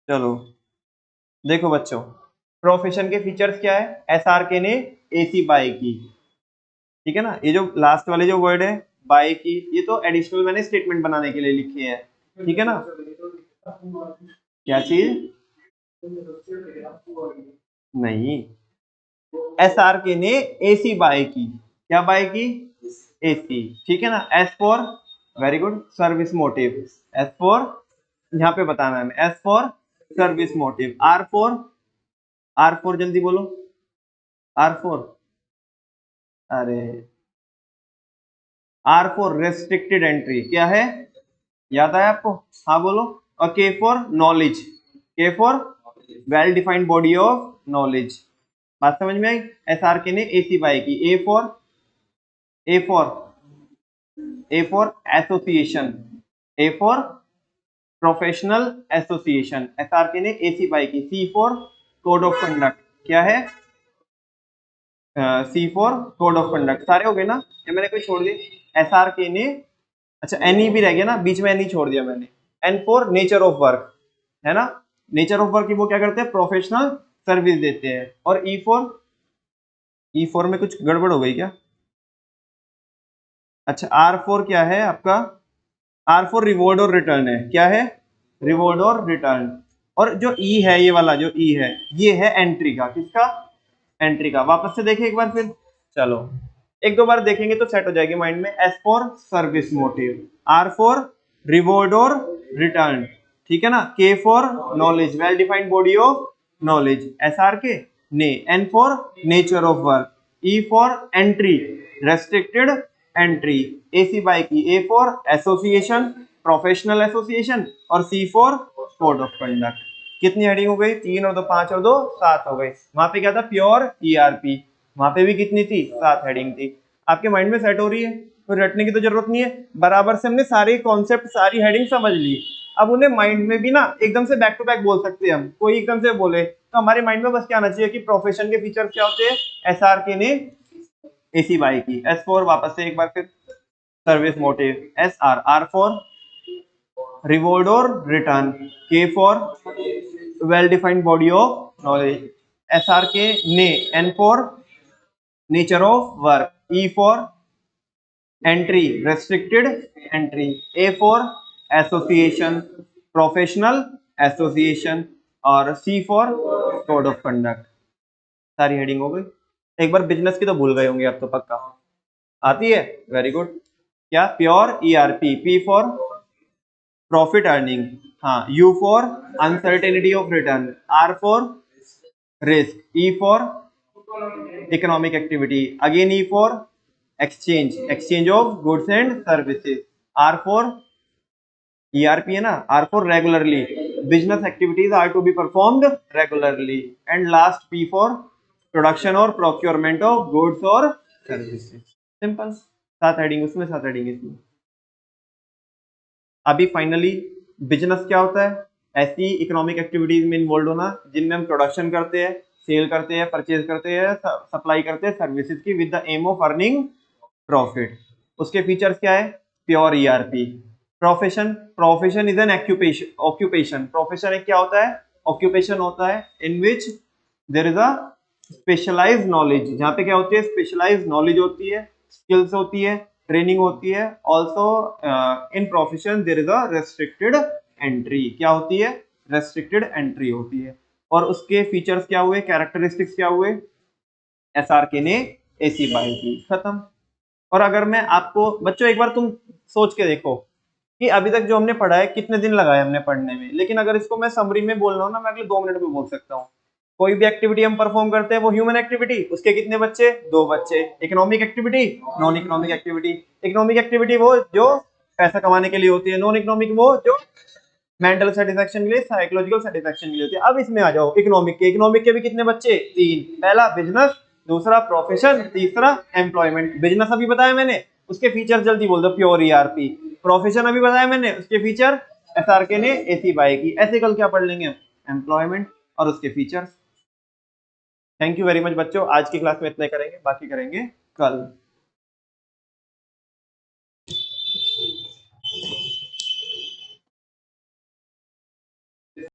चलो देखो बच्चों, प्रोफेशन के फीचर्स क्या है? एसआरके ने एसी बाय की। ठीक है ना। ये जो लास्ट वाले जो वर्ड है बाय की, ये तो एडिशनल मैंने स्टेटमेंट बनाने के लिए लिखे हैं। ठीक है ना। क्या चीज? नहीं, एसआरके ने एसी बाय की। क्या बाय की? एसी। ठीक है ना। S for, very good, service motive. S for, यहाँ पे बताना है, S for service motive. R for, R for जल्दी बोलो, आर फॉर, अरे आर फॉर रेस्ट्रिक्टेड एंट्री, क्या है, याद आया आपको, हाँ बोलो। और K for knowledge, K for well defined body of knowledge. बात समझ में आई। एस आर के ने एसी बाई की। A for association, A for professional association, S R K ने एसी बाई की। सी फॉर कोड ऑफ कंडक्ट, क्या है, सी for code of conduct. सारे हो गए ना, या मैंने कोई छोड़ दिया। एस आर के ने, अच्छा एनई भी रह गया ना, बीच में एनई छोड़ दिया मैंने। N for nature of work, है ना, नेचर ऑफ वर्क की वो क्या करते हैं, प्रोफेशनल सर्विस देते हैं। और ई फोर में कुछ गड़बड़ हो गई क्या, अच्छा आर फोर क्या है आपका, आर फोर रिवॉर्ड और रिटर्न है, क्या है, रिवॉर्ड और रिटर्न। और जो ई है, ये वाला जो ई है, ये है एंट्री का, किसका, एंट्री का। वापस से देखें एक बार फिर, चलो एक दो बार देखेंगे तो सेट हो जाएगी माइंड में। S for service motive, R for reward और रिटर्न, ठीक है ना। K for knowledge, well defined body of knowledge, S R K ने। N for nature of work, E for entry, restricted entry, एसी by की। A for association, professional association. और C for code of conduct. कितनी heading हो गई, 3 और 2 5 और 2 7 हो गई। वहां पे क्या था, प्योर ईआरपी, वहां पे भी कितनी थी, 7 हेडिंग थी। आपके माइंड में सेट हो रही है, कोई रटने की तो जरूरत नहीं है। बराबर से हमने सारे कॉन्सेप्ट, सारी हेडिंग समझ ली। अब उन्हें माइंड में भी ना एकदम से बैक टू बैक बोल सकते हैं हम। कोई एकदम से बोले तो हमारे माइंड में बस क्या आना चाहिए कि प्रोफेशन के फीचर्स क्या होते हैं, एसआर के ने एसी बाई की। एस फोर, वापस से एक बार फिर, service motive. S R, R for reward और return. K for well defined body of knowledge, S R K ने। N for nature of work, E for entry, restricted entry. A for association, professional association. और C for code of conduct. सारी heading हो गई। एक बार business की तो भूल गए होंगे आप तो पक्का, आती है, वेरी गुड। क्या, pure ERP. P for profit earning, हाँ। U for uncertainty of return. R for risk. E for economic activity, again E for exchange of goods and services. R for ERP है ना, R for regularly, business activities are to be performed regularly. And last P for production or procurement of goods और services. Simple, 7 heading उसमें, 7 heading इसमें। अभी finally business क्या होता है, ऐसी इकोनॉमिक एक्टिविटीज में इन्वॉल्व होना जिनमें हम प्रोडक्शन करते हैं, सेल करते हैं, परचेज करते हैं, सप्लाई करते हैं सर्विसेज की with the aim of earning profit. उसके फीचर्स क्या है, pure ERP. Profession is an occupation. Profession एक क्या होता है, ऑक्यूपेशन होता है in which there is a specialized knowledge, जहाँ पे क्या होती है, स्पेशलाइज्ड नॉलेज होती है, स्किल्स होती है, ट्रेनिंग होती है। Also in profession there is a restricted entry, क्या होती है, रेस्ट्रिक्टेड एंट्री होती है। और उसके फीचर्स क्या हुए, कैरेक्टरिस्टिक्स क्या हुए, एसआरके ने एसी बाई की, खत्म। और अगर मैं आपको बच्चों, एक बार तुम सोच के देखो कि अभी तक जो हमने पढ़ा है कितने दिन लगाए हमने पढ़ने में, लेकिन अगर इसको मैं समरी में बोल रहा हूँ ना, मैं अगले 2 मिनट में बोल सकता हूँ। कोई भी एक्टिविटी हम परफॉर्म करते हैं, वो ह्यूमन एक्टिविटी, उसके कितने बच्चे, 2 बच्चे। Economic activity, non economic activity. Economic activity वो जो पैसा कमाने के लिए होती है, नॉन इकोनॉमिक वो जो मेंटल सेटिस्फेक्शन के लिए, साइकोलॉजिकल सेटिस्फेक्शन के लिए होती है। अब इसमें आ जाओ इकोनॉमिक के भी कितने बच्चे, 3। पहला बिजनेस, दूसरा प्रोफेशन, तीसरा एम्प्लॉयमेंट। बिजनेस अभी बताया मैंने, उसके फीचर जल्दी बोल दो, प्योर ईआरपी। प्रोफेशन अभी बताया मैंने, उसके फीचर एसआरके ने एसी बाई की। ऐसे कल क्या पढ़ लेंगे, एम्प्लॉयमेंट और उसके features. Thank you very much बच्चों, आज की क्लास में इतना करेंगे, बाकी करेंगे कल।